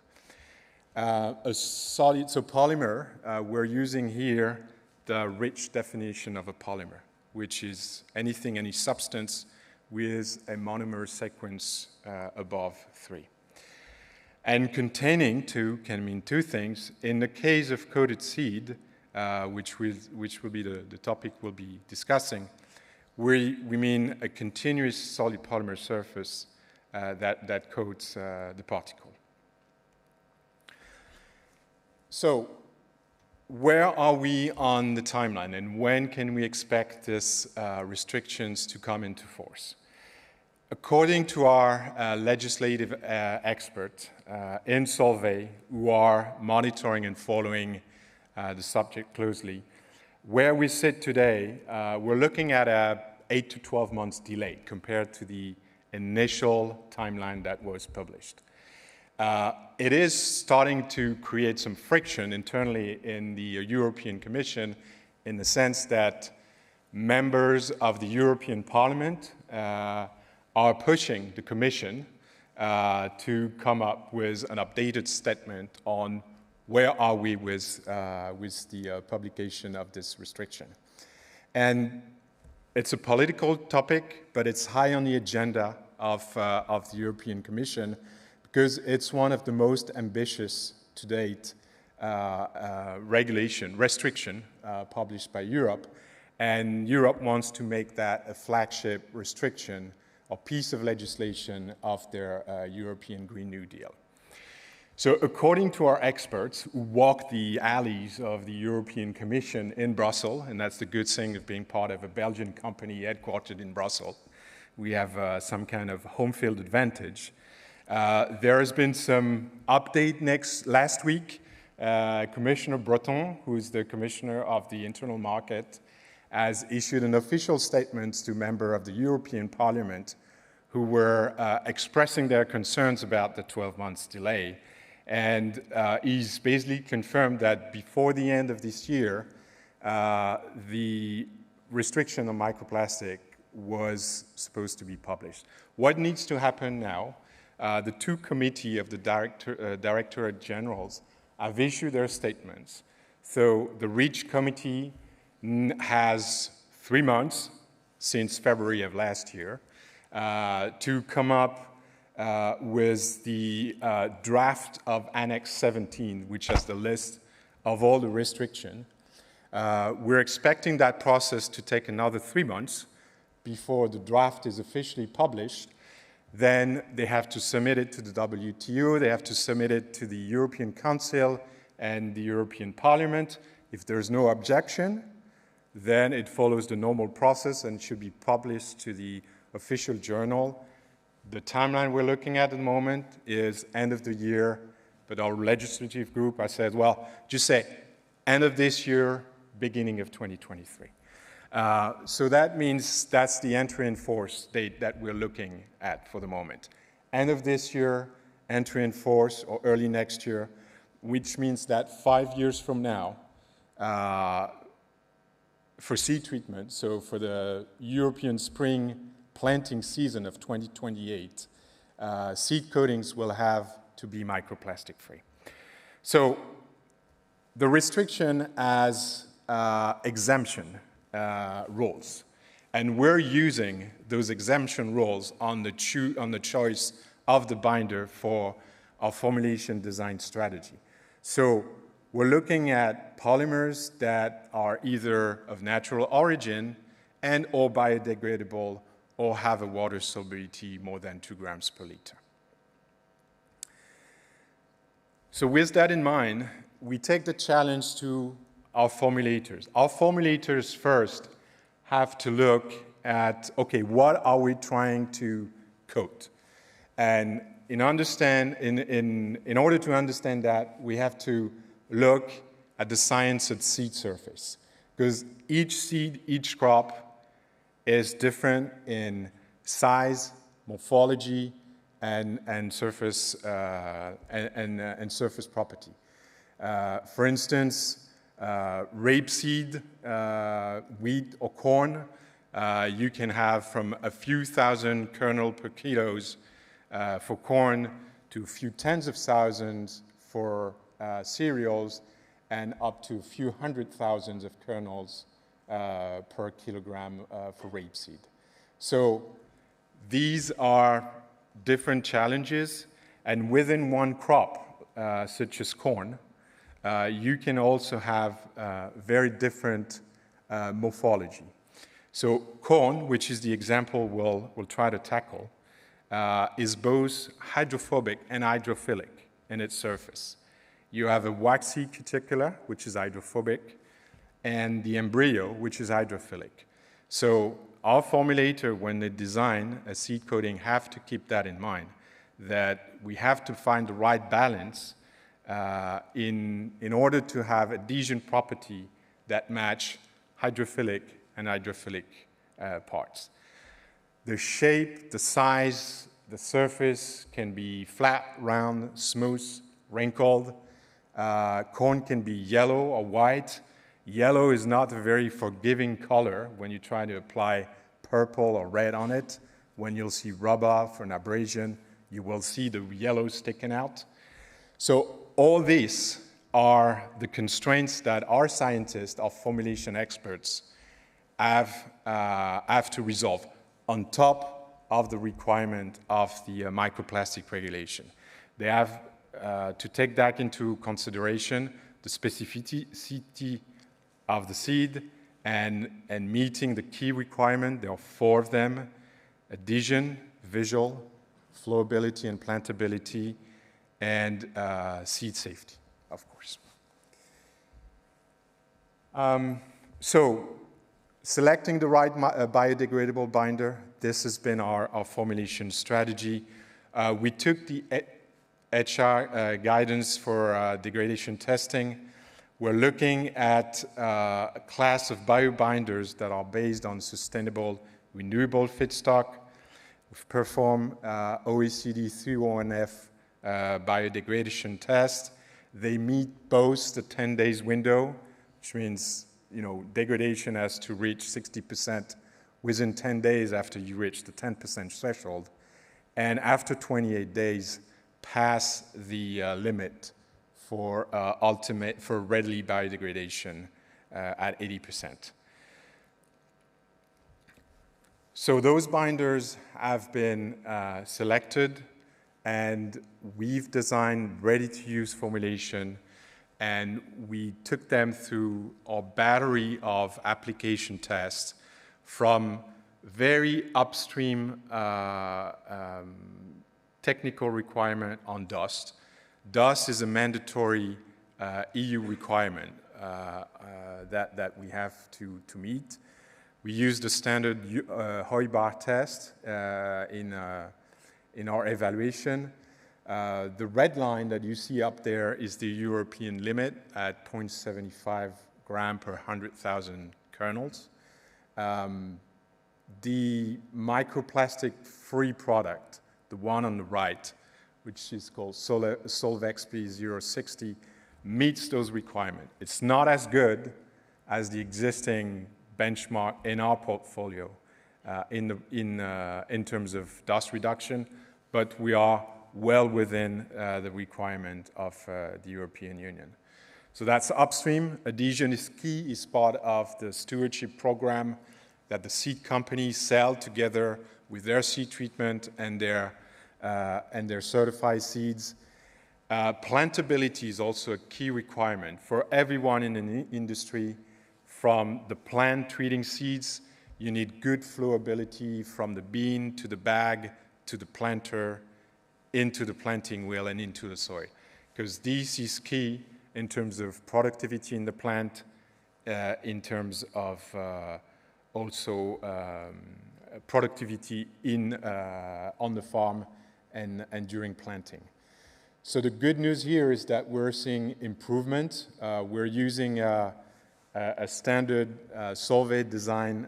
A solid, so polymer, we're using here the rich definition of a polymer, which is any substance with a monomer sequence above 3. And containing can mean 2 things. In the case of coated seed, which will be the topic we'll be discussing, we mean a continuous solid polymer surface that coats the particle. So where are we on the timeline, and when can we expect these restrictions to come into force? According to our legislative expert in Solvay, who are monitoring and following the subject closely, where we sit today, we're looking at a 8 to 12 months delay compared to the initial timeline that was published. It is starting to create some friction internally in the European Commission in the sense that members of the European Parliament are pushing the Commission to come up with an updated statement on where are we with the publication of this restriction. And it's a political topic, but it's high on the agenda of the European Commission because it's one of the most ambitious to date restriction published by Europe. And Europe wants to make that a flagship restriction or piece of legislation of their European Green New Deal. So according to our experts who walk the alleys of the European Commission in Brussels, and that's the good thing of being part of a Belgian company headquartered in Brussels, we have some kind of home field advantage. There has been some update last week. Commissioner Breton, who is the Commissioner of the Internal Market, has issued an official statement to members of the European Parliament who were expressing their concerns about the 12 months delay. And he's basically confirmed that before the end of this year, the restriction on microplastic was supposed to be published. What needs to happen now? The two committees of the Directorate Generals have issued their statements. So the REACH committee has 3 months since February of last year to come up with the draft of Annex 17, which has the list of all the restrictions. We're expecting that process to take another 3 months before the draft is officially published. Then they have to submit it to the WTO, they have to submit it to the European Council and the European Parliament. If there's no objection, then it follows the normal process and should be published to the official journal. The timeline we're looking at the moment is end of the year, but our legislative group, I said, well, just say end of this year, beginning of 2023. So that means that's the entry in force date that we're looking at for the moment. End of this year, entry in force, or early next year, which means that 5 years from now, for seed treatment, so for the European spring planting season of 2028, seed coatings will have to be microplastic free. So the restriction has exemption rules, and we're using those exemption rules on the choice of the binder for our formulation design strategy. So we're looking at polymers that are either of natural origin and or biodegradable or have a water solubility more than 2 grams per liter. So with that in mind, we take the challenge to our formulators. Our formulators first have to look at, okay, what are we trying to coat? And in order to understand that, we have to look at the science of seed surface, because each seed, each crop is different in size, morphology, and surface surface property. For instance, rapeseed, wheat, or corn, you can have from a few thousand kernel per kilos for corn to a few tens of thousands for cereals, and up to a few hundred thousands of kernels per kilogram for rapeseed. So these are different challenges, and within one crop, such as corn, you can also have very different morphology. So corn, which is the example we'll try to tackle, is both hydrophobic and hydrophilic in its surface. You have a waxy cuticle, which is hydrophobic, and the embryo, which is hydrophilic. So our formulator, when they design a seed coating, have to keep that in mind, that we have to find the right balance in order to have adhesion property that match hydrophilic and hydrophilic parts. The shape, the size, the surface can be flat, round, smooth, wrinkled. Corn can be yellow or white. Yellow is not a very forgiving color when you try to apply purple or red on it. When you'll see rub-off or an abrasion, you will see the yellow sticking out. So all these are the constraints that our scientists, our formulation experts, have to resolve on top of the requirement of the microplastic regulation. They have to take that into consideration, the specificity of the seed and meeting the key requirement. There are 4 of them: adhesion, visual, flowability and plantability, and seed safety, of course. So selecting the right biodegradable binder, this has been our formulation strategy. We took the HR guidance for degradation testing. We're looking at a class of biobinders that are based on sustainable, renewable feedstock. We've performed OECD 301F biodegradation test. They meet both the 10 days window, which means degradation has to reach 60% within 10 days after you reach the 10% threshold, and after 28 days, pass the limit for readily biodegradation at 80%. So those binders have been selected, and we've designed ready-to-use formulation, and we took them through our battery of application tests from very upstream technical requirement on dust. Dust is a mandatory EU requirement that we have to meet. We use the standard Hooy-Bar test in our evaluation. The red line that you see up there is the European limit at 0.75 gram per 100,000 kernels. The microplastic-free product, the one on the right, which is called Solvex P060, meets those requirements. It's not as good as the existing benchmark in our portfolio in terms of dust reduction, but we are well within the requirement of the European Union. So that's upstream. Adhesion is key, is part of the stewardship program that the seed companies sell together with their seed treatment and their certified seeds. Plantability is also a key requirement for everyone in the industry. From the plant treating seeds, you need good flowability from the bean to the bag to the planter, into the planting wheel and into the soil, because this is key in terms of productivity in the plant, in terms of also productivity on the farm and during planting. So the good news here is that we're seeing improvement. We're using a standard Solvay design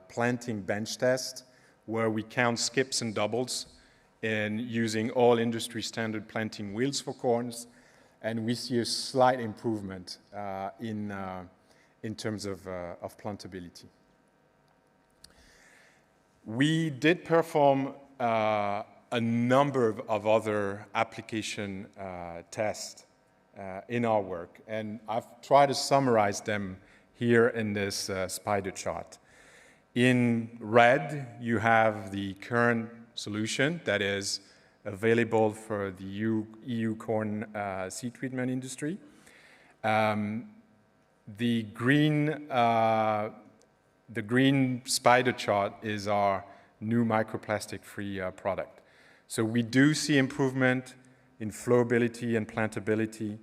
planting bench test where we count skips and doubles and using all industry standard planting wheels for corns, and we see a slight improvement in terms of plantability. We did perform a number of other application tests in our work, and I've tried to summarize them here in this spider chart. In red, you have the current solution that is available for the EU corn seed treatment industry. The green spider chart is our new microplastic-free product. So we do see improvement in flowability and plantability.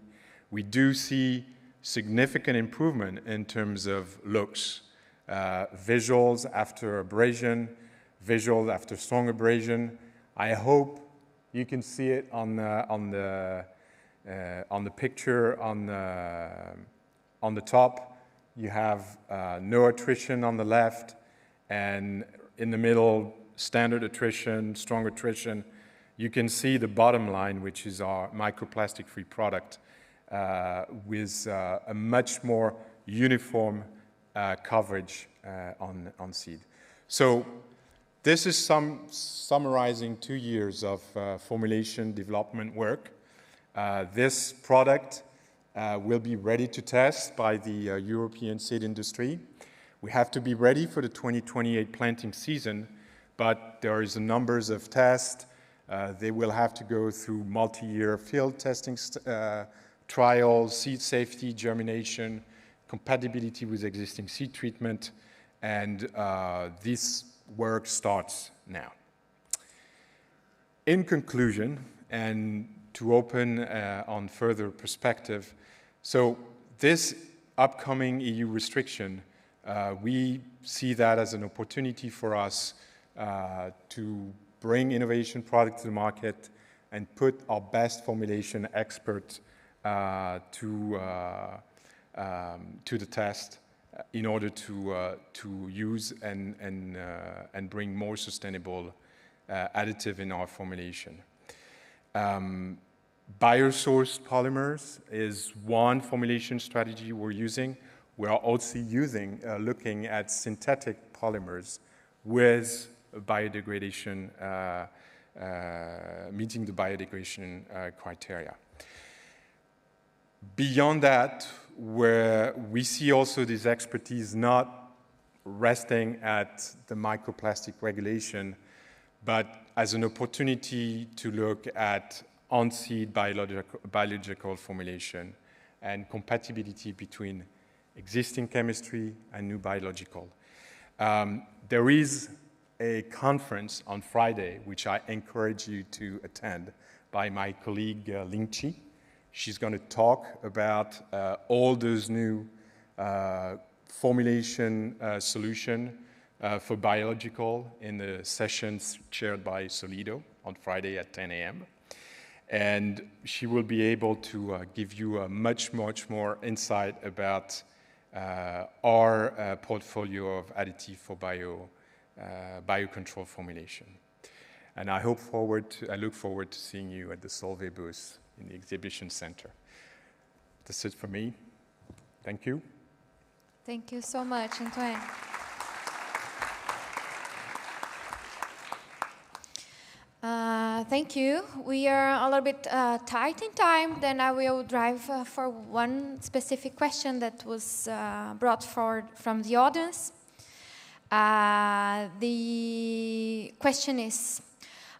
We do see significant improvement in terms of looks, visuals after abrasion, visual after strong abrasion. I hope you can see it on the picture on the top. You have no attrition on the left, and in the middle, standard attrition, strong attrition. You can see the bottom line, which is our microplastic-free product, with a much more uniform coverage on seed. So this is summarizing 2 years of formulation development work. This product will be ready to test by the European seed industry. We have to be ready for the 2028 planting season, but there is a numbers of tests. They will have to go through multi-year field testing trials, seed safety, germination, compatibility with existing seed treatment, and this work starts now. In conclusion, and to open on further perspective, so this upcoming EU restriction, we see that as an opportunity for us to bring innovation product to the market and put our best formulation experts to the test in order to use and bring more sustainable additive in our formulation. Biosourced polymers is one formulation strategy we're using. We are also looking at synthetic polymers with biodegradation, meeting the biodegradation criteria. Beyond that, where we see also this expertise not resting at the microplastic regulation, but as an opportunity to look at on-seed biological formulation and compatibility between existing chemistry and new biological. There is a conference on Friday, which I encourage you to attend, by my colleague Ling Chi. She's going to talk about all those new formulation solution for biological in the sessions chaired by Solido on Friday at 10 a.m. And she will be able to give you a much more insight about our portfolio of additive for biocontrol formulation. And I look forward to seeing you at the Solvay booth in the exhibition center. That's it for me. Thank you. Thank you so much, Antoine. Thank you. We are a little bit tight in time. Then I will drive for one specific question that was brought forward from the audience. The question is,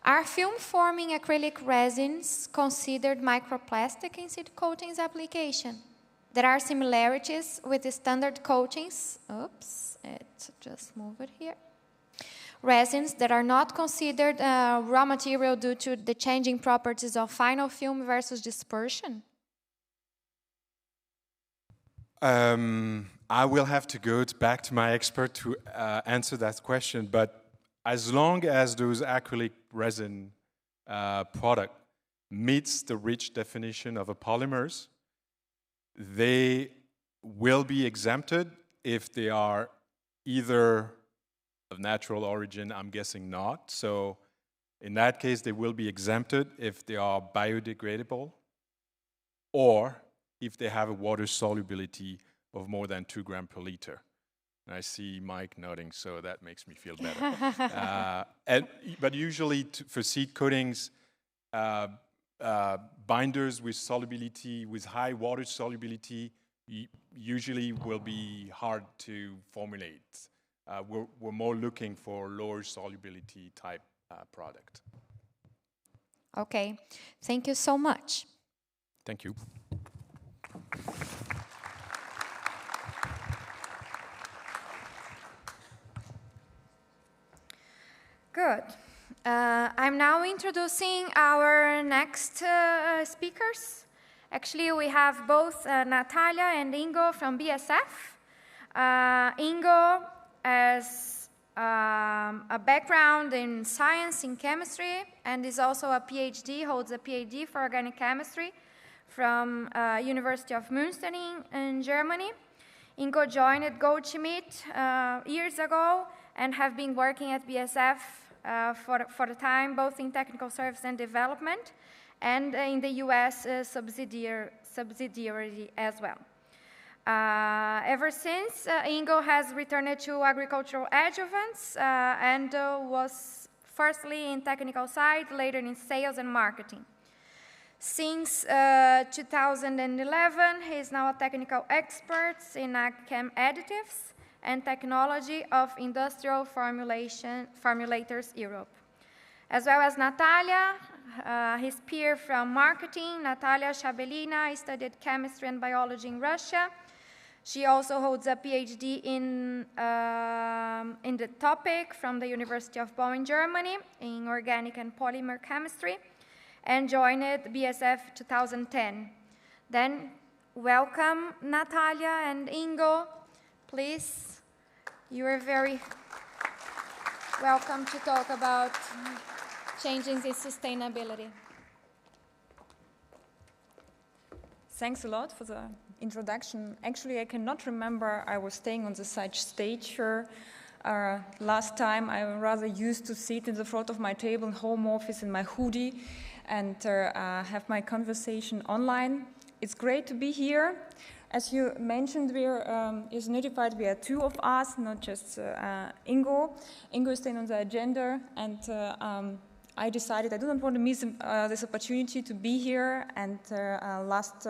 are film-forming acrylic resins considered microplastic in seed coatings application? There are similarities with the standard coatings. Oops, it just moved it here. Resins that are not considered raw material due to the changing properties of final film versus dispersion? I will have to go back to my expert to answer that question, but as long as those acrylic resin product meets the rich definition of a polymers, they will be exempted if they are either of natural origin. I'm guessing not. So in that case, they will be exempted if they are biodegradable or if they have a water solubility of more than 2 grams per liter. And I see Mike nodding, so that makes me feel better. But usually for seed coatings, binders with solubility, with high water solubility, usually will be hard to formulate. We're more looking for lower solubility type product. Okay, thank you so much. Thank you. Good. I'm now introducing our next speakers. Actually, we have both Natalia and Ingo from BASF. Ingo has a background in science, in chemistry, and is also a PhD, holds a PhD for organic chemistry from University of Münster in Germany. Ingo joined Goldschmidt years ago and have been working at BASF for the time, both in technical service and development, and in the US subsidiary as well. Ever since, Ingo has returned to agricultural adjuvants and was firstly in technical side, later in sales and marketing. Since 2011, he is now a technical expert in AgChem additives and technology of industrial formulators Europe. As well as Natalia, his peer from marketing, Natalia Shabelina, studied chemistry and biology in Russia. She also holds a PhD in the topic from the University of Bonn in Germany in organic and polymer chemistry, and joined BSF 2010. Then welcome Natalia and Ingo. Please, you are very welcome to talk about changing the sustainability. Thanks a lot for the introduction. Actually, I cannot remember I was staying on the such stage here. Last time I rather used to sit in the front of my table in home office in my hoodie and have my conversation online. It's great to be here. As you mentioned, is notified we are two of us, not just Ingo. Ingo is staying on the agenda, and I decided I didn't want to miss this opportunity to be here, and last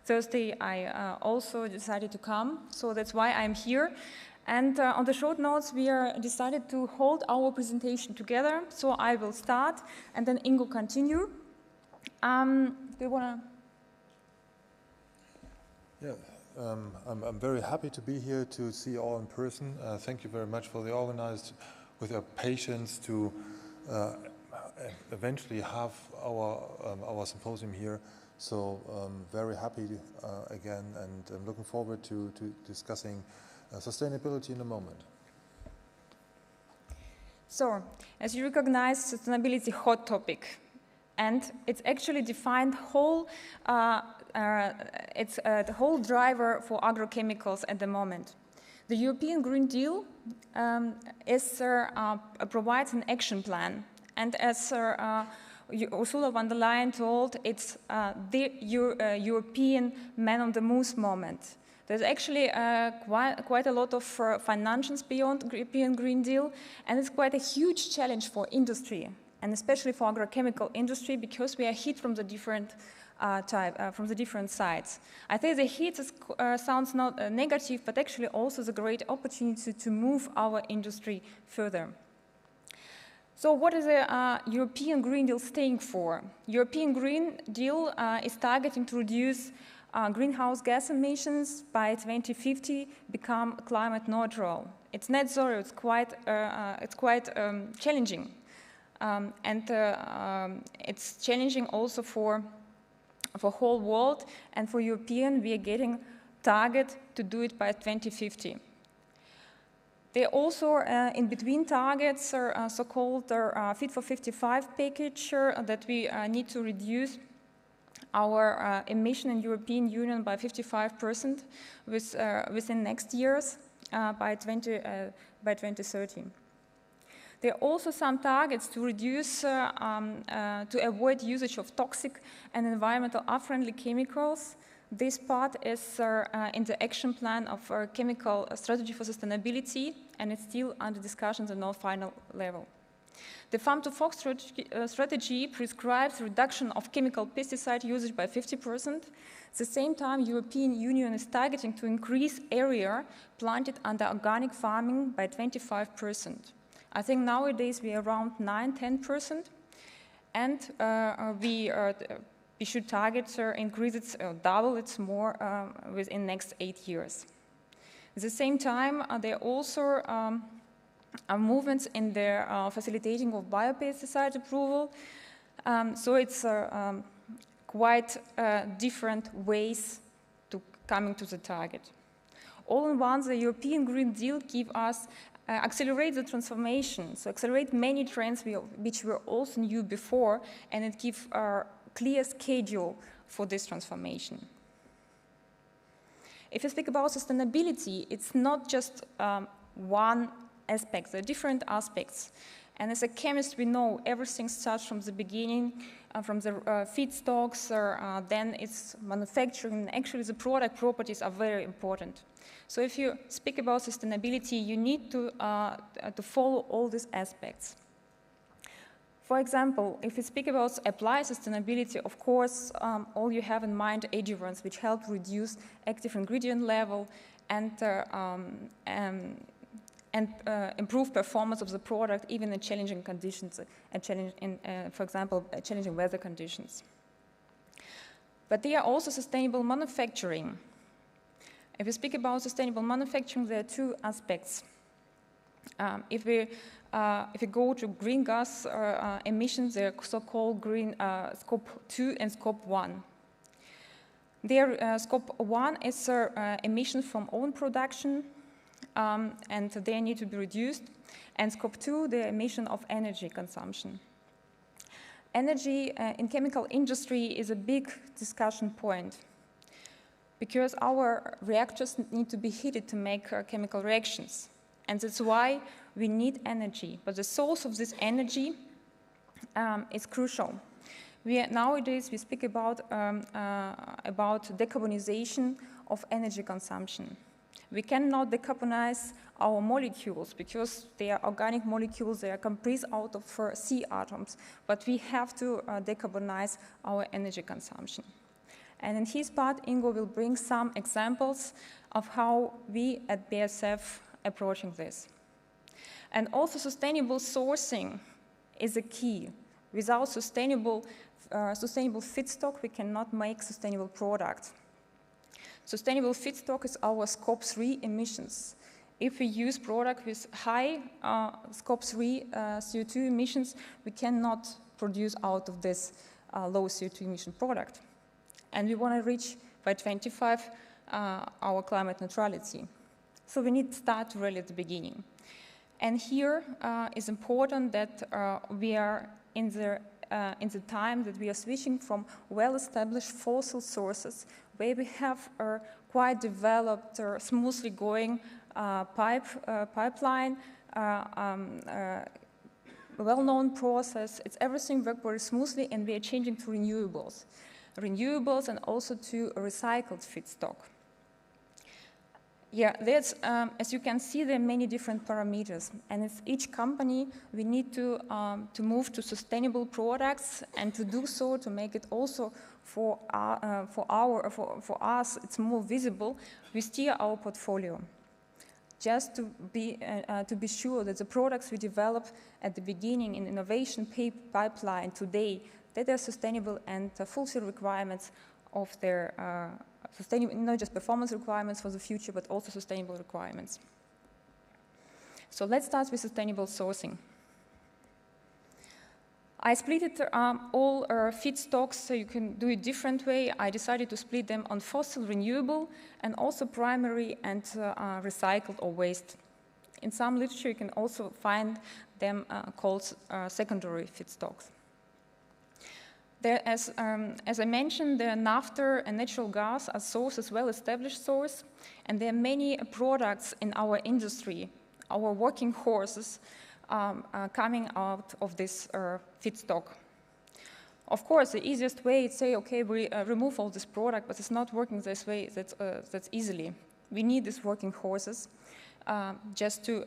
Thursday I also decided to come, so that's why I'm here. And on the short notes, we decided to hold our presentation together, so I will start, and then Ingo continue. Do you want to? Yeah, I'm very happy to be here to see you all in person. Thank you very much for the organized, with your patience to eventually have our symposium here. So very happy again, and I'm looking forward to discussing sustainability in a moment. So, as you recognize, sustainability is a hot topic, and it's actually defined it's the whole driver for agrochemicals at the moment. The European Green Deal provides an action plan. And as Ursula von der Leyen told, it's the European man on the move moment. There's actually quite a lot of financials beyond the European Green Deal, and it's quite a huge challenge for industry, and especially for agrochemical industry, because we are hit from the different sides. I think the hit sounds not negative, but actually also the great opportunity to move our industry further. So what is the European Green Deal staying for? European Green Deal is targeting to reduce greenhouse gas emissions by 2050, become climate neutral. It's net zero. It's quite challenging, and it's challenging also for whole world, and for European, we are getting target to do it by 2050. They also, in between targets, are so-called Fit for 55 package that we need to reduce our emission in European Union by 55% within next years by 2030. There are also some targets to reduce, to avoid usage of toxic and environmental unfriendly chemicals. This part is in the action plan of our chemical strategy for sustainability, and it's still under discussion at no final level. The Farm to Fork strategy prescribes reduction of chemical pesticide usage by 50%. At the same time, European Union is targeting to increase area planted under organic farming by 25%. I think nowadays we are around 9–10%, and we should target increase it, double it more within next 8 years. At the same time, there are also movements in the facilitating of biopesticide approval. So it's quite different ways to coming to the target. All in one, the European Green Deal give us accelerate the transformation, so accelerate many trends which were also new before, and it gives a clear schedule for this transformation. If you speak about sustainability, it's not just one aspect, there are different aspects. And as a chemist, we know everything starts from the beginning, from the feedstocks, then it's manufacturing. Actually, the product properties are very important. So if you speak about sustainability, you need to follow all these aspects. For example, if you speak about apply sustainability, of course, all you have in mind adjuvants, which help reduce active ingredient level and improve performance of the product, even in challenging conditions, for example, challenging weather conditions. But they are also sustainable manufacturing. If we speak about sustainable manufacturing, there are two aspects. If we go to green gas emissions, they are so-called green scope 2 and scope 1. Their scope 1 is emissions from own production, and they need to be reduced. And scope 2, the emission of energy consumption. Energy in chemical industry is a big discussion point because our reactors need to be heated to make chemical reactions. And that's why we need energy. But the source of this energy is crucial. Nowadays, we speak about decarbonization of energy consumption. We cannot decarbonize our molecules because they are organic molecules, they are compressed out of C atoms, but we have to decarbonize our energy consumption. And in his part, Ingo will bring some examples of how we at BASF approaching this. And also sustainable sourcing is a key. Without sustainable feedstock, we cannot make sustainable products. Sustainable feedstock is our scope 3 emissions. If we use product with high scope 3 CO2 emissions, we cannot produce out of this low CO2 emission product. And we want to reach by 2025 our climate neutrality. So we need to start really at the beginning. And here is important that we are in the time that we are switching from well-established fossil sources where we have a quite developed, smoothly going pipeline, well-known process. It's everything works very smoothly, and we are changing to renewables and also to a recycled feedstock. Yeah, there's, as you can see, there are many different parameters, and it's each company we need to move to sustainable products, and to do so, to make it also for us, it's more visible. We steer our portfolio, just to be sure that the products we develop at the beginning in innovation pipeline today, that they're sustainable and fulfill requirements of their sustainable, not just performance requirements for the future, but also sustainable requirements. So let's start with sustainable sourcing. I split it all feedstocks, so you can do it different way. I decided to split them on fossil, renewable, and also primary and recycled or waste. In some literature, you can also find them called secondary feedstocks. There, as I mentioned, the naphtha and natural gas are sources, well-established source, and there are many products in our industry, our working horses, coming out of this feedstock. Of course, the easiest way is to say, okay, we remove all this product, but it's not working this way. That's easily. We need these working horses just to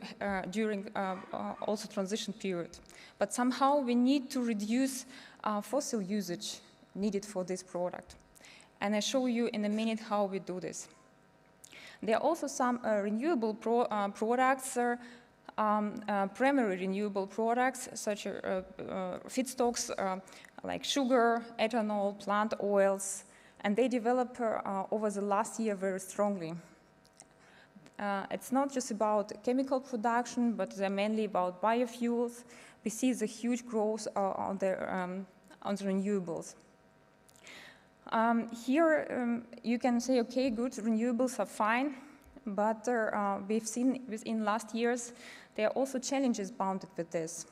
during also transition period. But somehow we need to reduce fossil usage needed for this product. And I show you in a minute how we do this. There are also some renewable products, primary renewable products, such as feedstocks like sugar, ethanol, plant oils, and they develop over the last year very strongly. It's not just about chemical production, but they're mainly about biofuels. We see the huge growth on the renewables. Here you can say, okay, good, renewables are fine, but we've seen within last years there are also challenges bounded with this.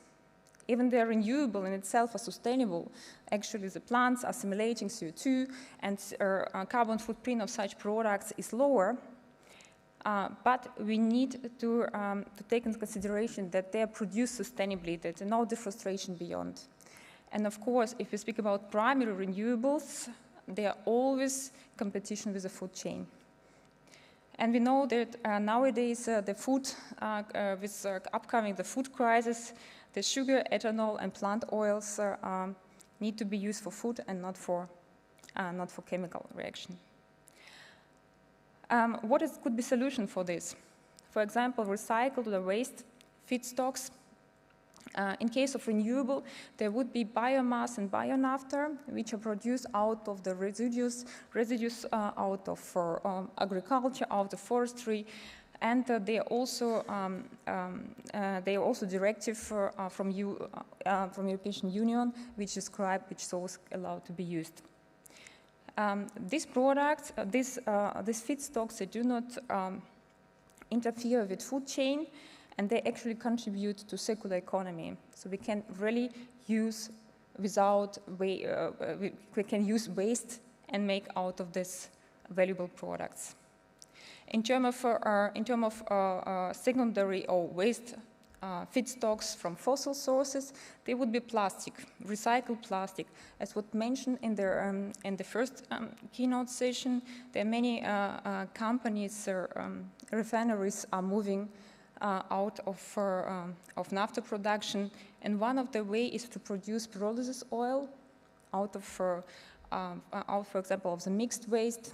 Even they're renewable in itself are sustainable. Actually, the plants are assimilating CO2, and carbon footprint of such products is lower. but we need to take into consideration that they are produced sustainably, that there's no deforestation beyond. And of course, if we speak about primary renewables, they are always competition with the food chain. And we know that nowadays the food, with upcoming the food crisis, the sugar, ethanol, and plant oils need to be used for food and not for chemical reaction. What could be solution for this? For example, recycle the waste feedstocks. In case of renewable, there would be biomass and bionaphtha, which are produced out of the residues out of agriculture, out of forestry, and they are also directive from European Union, which describe which source allowed to be used. These products, these feedstocks, they do not interfere with food chain, and they actually contribute to circular economy. So we can really use we can use waste and make out of this valuable products. In terms of secondary or waste feedstocks from fossil sources, they would be plastic, recycled plastic. As was mentioned in the first keynote session, there are many companies, refineries are moving out of naphtha production, and one of the ways is to produce pyrolysis oil out of, for example, of the mixed waste,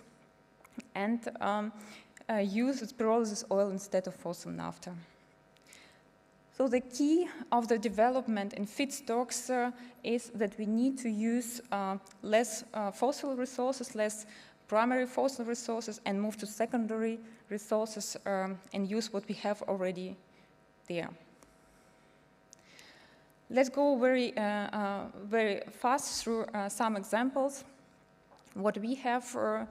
and use pyrolysis oil instead of fossil naphtha. So the key of the development in feedstocks is that we need to use less fossil resources, less primary fossil resources, and move to secondary resources and use what we have already there. Let's go very fast through some examples. What we have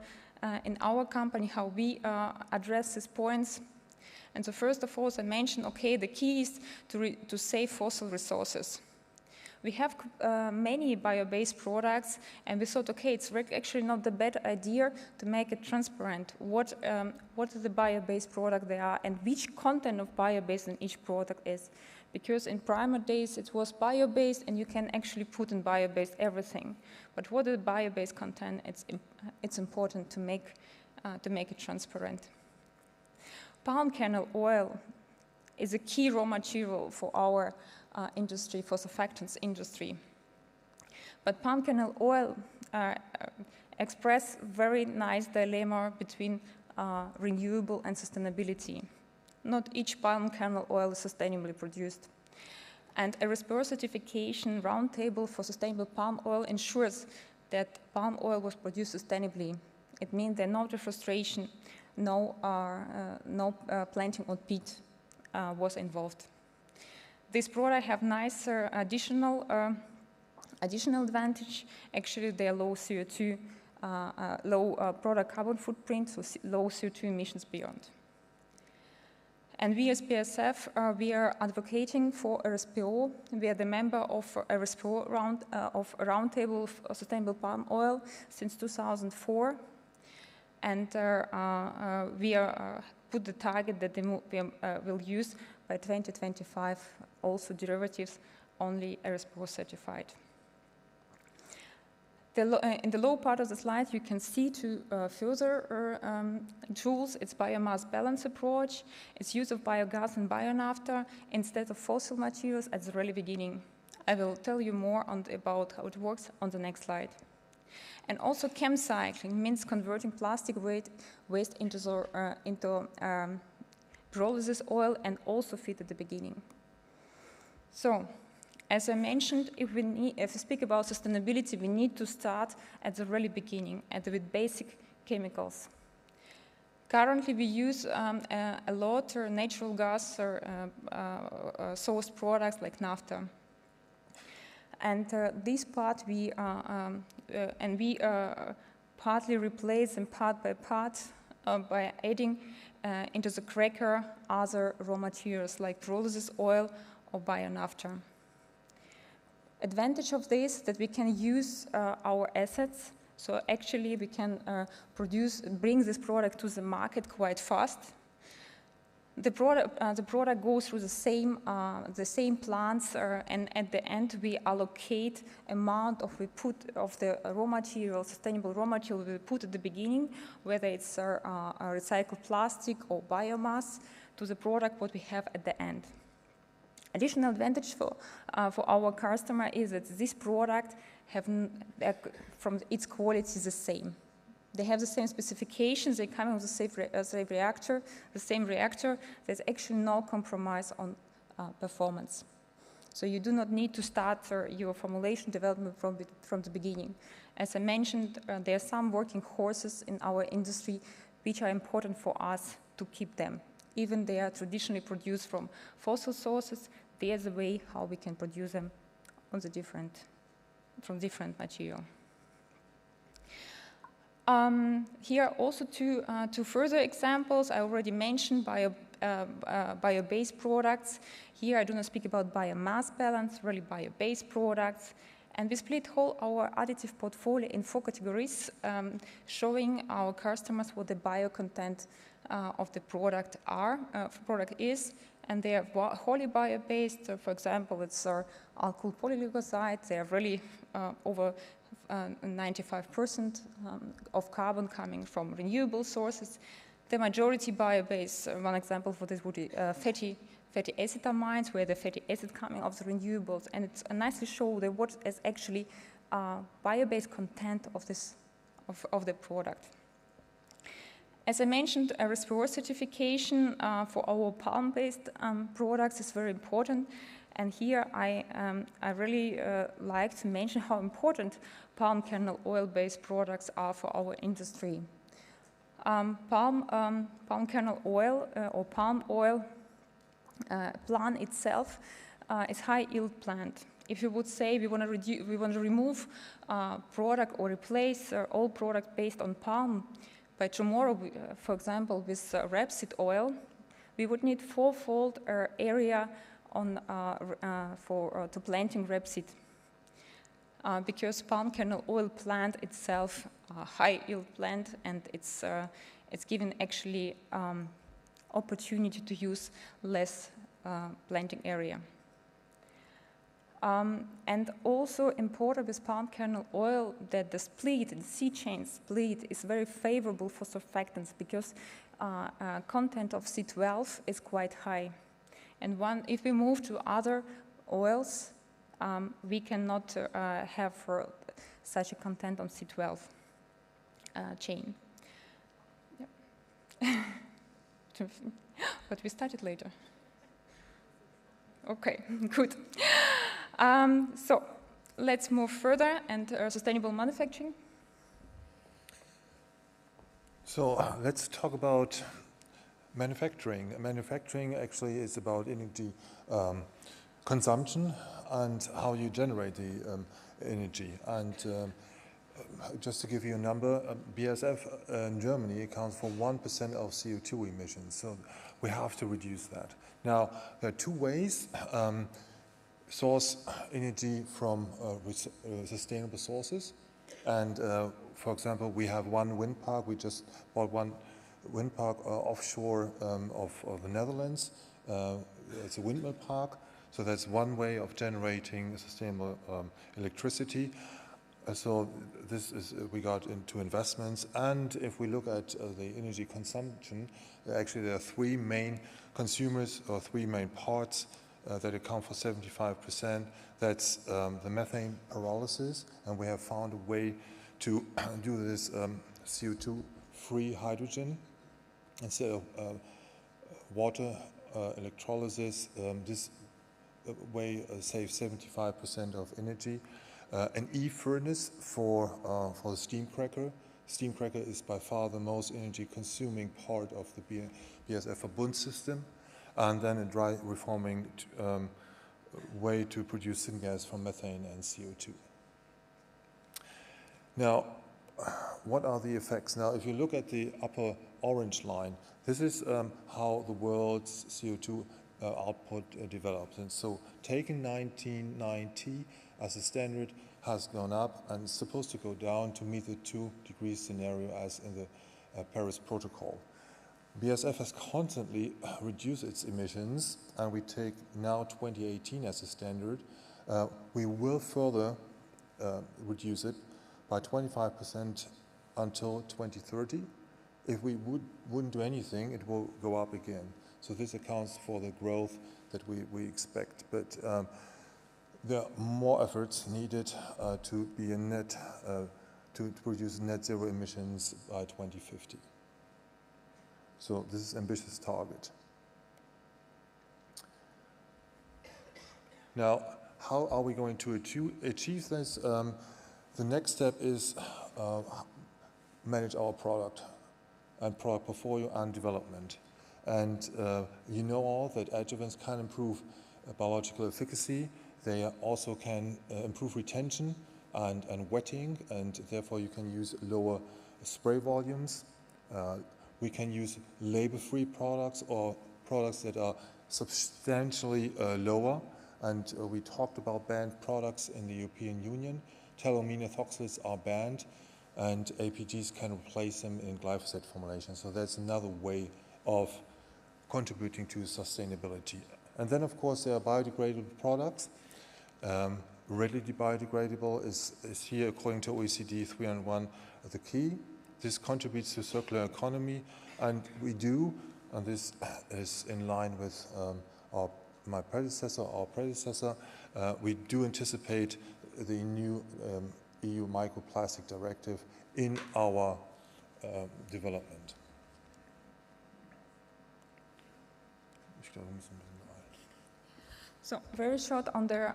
in our company, how we address these points. And so first of all, as I mentioned, okay, the key is to save fossil resources. We have many bio-based products, and we thought, okay, it's actually not the bad idea to make it transparent what is the bio-based product they are and which content of bio-based in each product is. Because in primer days it was bio-based, and you can actually put in bio-based everything. But what is the bio-based content? It's important to make it transparent. Palm kernel oil is a key raw material for our industry, for surfactants industry. But palm kernel oil express very nice dilemma between renewable and sustainability. Not each palm kernel oil is sustainably produced. And a RESPER certification roundtable for sustainable palm oil ensures that palm oil was produced sustainably. It means there no deforestation, no planting on peat was involved. This product have nicer additional advantage. Actually, they are low CO2, low product carbon footprint, so low CO2 emissions beyond. And we as BASF, we are advocating for a RESPER. We are the member of a RESPER roundtable of sustainable palm oil since 2004. And we put the target that we will use by 2025 also derivatives only RESPER certified. In the lower part of the slide, you can see two further tools. It's biomass balance approach. It's use of biogas and bionaphtha instead of fossil materials at the very beginning. I will tell you more about how it works on the next slide. And also chemcycling means converting plastic waste into pyrolysis oil and also feed at the beginning. So, as I mentioned, if we speak about sustainability, we need to start at the really beginning, with basic chemicals. Currently, we use a lot of natural gas sourced products like naphtha. And this part we partly replace them part by part by adding into the cracker other raw materials like pyrolysis oil or bionaphtha. Advantage of this that we can use our assets. So actually we can bring this product to the market quite fast. The product goes through the same plants, and at the end we allocate amount of the raw material, sustainable raw material we put at the beginning, whether it's a recycled plastic or biomass, to the product what we have at the end. Additional advantage for our customer is that this product from its quality the same. They have the same specifications, they come with the same reactor. There's actually no compromise on performance. So you do not need to start your formulation development from the beginning. As I mentioned, there are some working horses in our industry which are important for us to keep them. Even they are traditionally produced from fossil sources, there's a way how we can produce them on from different material. Here also two further examples. I already mentioned bio-based products. Here I do not speak about biomass balance, really bio-based products. And we split our additive portfolio in 4 categories, showing our customers what the bio content of the product is. And they are wholly bio-based. For example, it's our alkyl polyleucoside. They are really over 95% of carbon coming from renewable sources. The majority bio-based, one example for this would be fatty acid amines, where the fatty acid coming of the renewables, and it's nicely show that what is actually bio-based content of the product. As I mentioned, a RESPOR certification for our palm-based products is very important. And here I really like to mention how important palm kernel oil-based products are for our industry. Palm kernel oil or palm oil plant itself is high yield plant. If you would say we want to remove product or replace all product based on palm by tomorrow, for example, with rapeseed oil, we would need 4-fold area to planting rapeseed, because palm kernel oil plant itself a high yield plant, and it's given actually opportunity to use less planting area. And also important with palm kernel oil that the C chain split is very favorable for surfactants, because content of C12 is quite high. And if we move to other oils, we cannot have such a content on C12 chain. Yep. But we started later. Okay, good. So let's move further and sustainable manufacturing. So let's talk about manufacturing. Manufacturing actually is about energy consumption and how you generate the energy. And just to give you a number, BASF in Germany accounts for 1% of CO2 emissions. So we have to reduce that. Now, there are 2 ways. Source energy from sustainable sources. And for example, we have one wind park. We just bought one wind park offshore of the Netherlands. It's a windmill park. So that's one way of generating sustainable electricity. So this is, we got into investments. And if we look at the energy consumption, actually there are 3 main consumers or 3 main parts that account for 75%. That's the methane pyrolysis, and we have found a way to do this CO2-free hydrogen instead of water electrolysis. This way saves 75% of energy. An e-furnace for the steam cracker. Steam cracker is by far the most energy-consuming part of the BASF Verbund system. And then a dry reforming way to produce syngas from methane and CO2. Now, what are the effects? Now, if you look at the upper orange line, this is how the world's CO2 output develops. And so taking 1990 as a standard has gone up and is supposed to go down to meet the 2-degree scenario as in the Paris Protocol. BASF has constantly reduced its emissions, and we take now 2018 as a standard. We will further reduce it by 25% until 2030. If we wouldn't do anything, it will go up again. So this accounts for the growth that we expect. But there are more efforts needed to be a net, to produce net zero emissions by 2050. So this is an ambitious target. Now, how are we going to achieve this? The next step is manage our product and product portfolio and development. And you know all that adjuvants can improve biological efficacy. They also can improve retention and wetting, and therefore you can use lower spray volumes. We can use label-free products or products that are substantially lower. And we talked about banned products in the European Union. Telomethoxylates are banned, and APGs can replace them in glyphosate formulation. So that's another way of contributing to sustainability. And then, of course, there are biodegradable products. Readily biodegradable is here, according to OECD 301, the key. This contributes to circular economy, and we do, and this is in line with our predecessor, we do anticipate the new EU microplastic directive in our development. So very short on the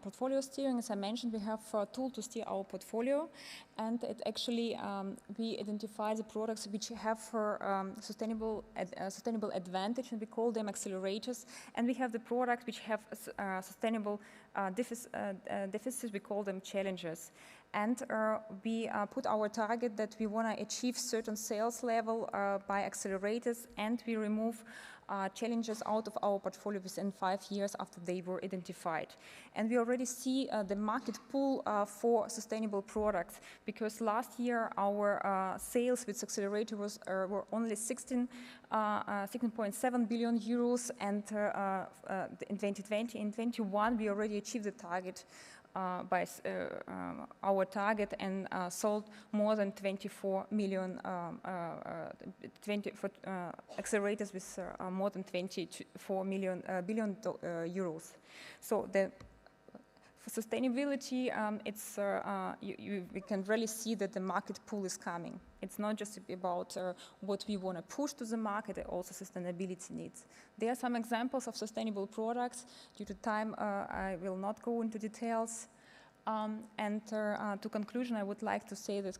portfolio steering. As I mentioned, we have a tool to steer our portfolio, and it actually we identify the products which have sustainable advantage, and we call them accelerators. And we have the products which have sustainable deficits. We call them challengers. And we put our target that we want to achieve certain sales level by accelerators, and we remove challenges out of our portfolio within 5 years after they were identified. And we already see the market pool for sustainable products, because last year our sales with accelerators were only 16.7 billion euros, and in 2020, in 2021 we already achieved the target by our target and sold more than 24 million accelerators with more than 24 billion euros. So for sustainability, we can really see that the market pool is coming. It's not just about what we want to push to the market, also sustainability needs. There are some examples of sustainable products. Due to time, I will not go into details. To conclusion, I would like to say that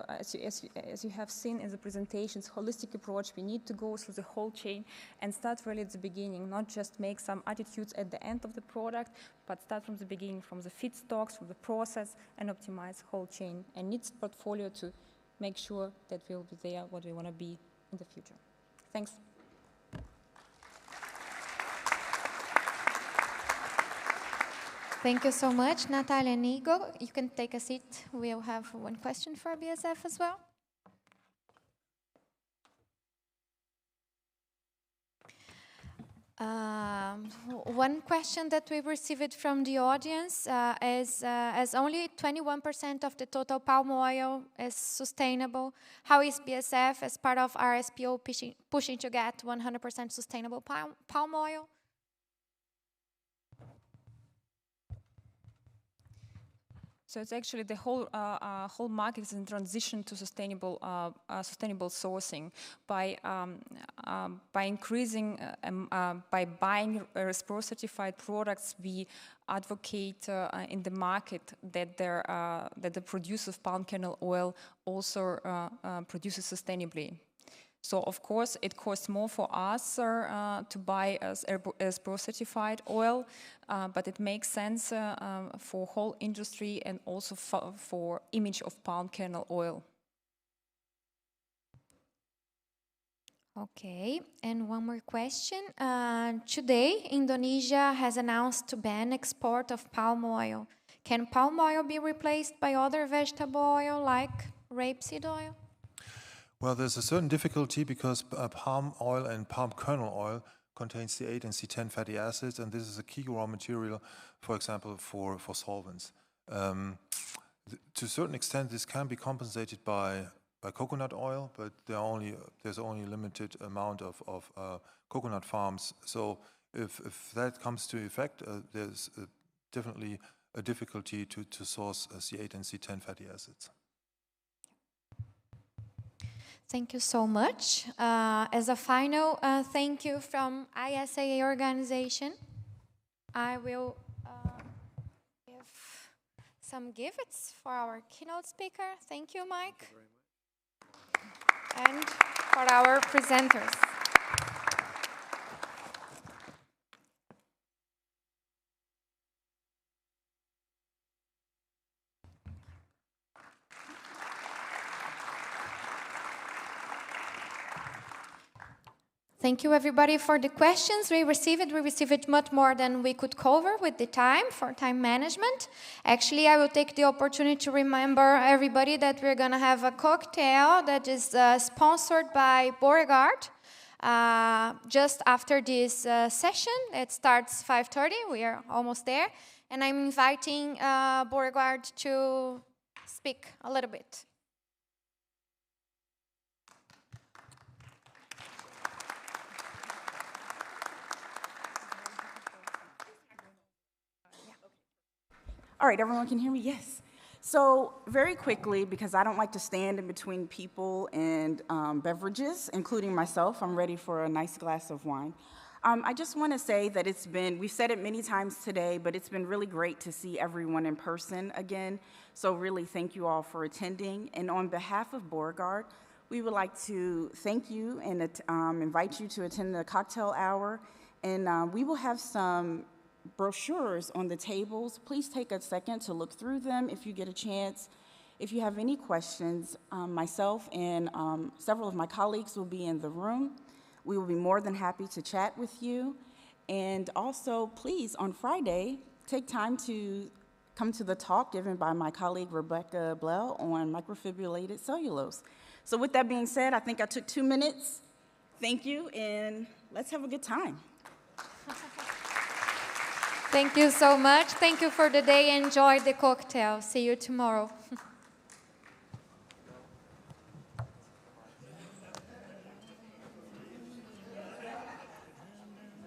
as you have seen in the presentations, holistic approach, we need to go through the whole chain and start really at the beginning, not just make some attitudes at the end of the product, but start from the beginning, from the feedstocks, from the process, and optimize the whole chain, and needs portfolio to make sure that we'll be there what we want to be in the future. Thanks. Thank you so much, Natalia and Igor. You can take a seat. We'll have one question for BASF as well. One question that we received from the audience is, as only 21% of the total palm oil is sustainable, how is BASF, as part of RSPO, pushing to get 100% sustainable palm oil? So it's actually the whole market is in transition to sustainable sourcing by increasing by buying RSPO certified products. We advocate in the market that the producer of palm kernel oil also produces sustainably. So, of course, it costs more for us to buy RSPO certified oil, but it makes sense for whole industry and also for image of palm kernel oil. Okay, and one more question. Today, Indonesia has announced to ban export of palm oil. Can palm oil be replaced by other vegetable oil like rapeseed oil? Well, there's a certain difficulty because palm oil and palm kernel oil contains C8 and C10 fatty acids, and this is a key raw material, for example, for solvents. To a certain extent, this can be compensated by coconut oil, but there's only a limited amount of coconut farms. So if that comes to effect, there's definitely a difficulty to source C8 and C10 fatty acids. Thank you so much. As a final thank you from ISAA organization, I will give some gifts for our keynote speaker. Thank you, Mike. Thank you very much. And for our presenters. Thank you, everybody, for the questions we received. We received much more than we could cover with the time, for time management. Actually, I will take the opportunity to remember everybody that we're going to have a cocktail that is sponsored by Beauregard just after this session. It starts 5:30. We are almost there. And I'm inviting Beauregard to speak a little bit. All right, everyone can hear me? Yes. So very quickly, because I don't like to stand in between people and beverages, including myself, I'm ready for a nice glass of wine. I just want to say that we've said it many times today, but it's been really great to see everyone in person again. So really thank you all for attending. And on behalf of Beauregard, we would like to thank you and invite you to attend the cocktail hour. And we will have some brochures on the tables. Please take a second to look through them if you get a chance. If you have any questions, myself and several of my colleagues will be in the room. We will be more than happy to chat with you. And also, please, on Friday, take time to come to the talk given by my colleague Rebecca Blell on microfibrillated cellulose. So with that being said, I think I took 2 minutes. Thank you, and let's have a good time. Thank you so much. Thank you for the day. Enjoy the cocktail. See you tomorrow.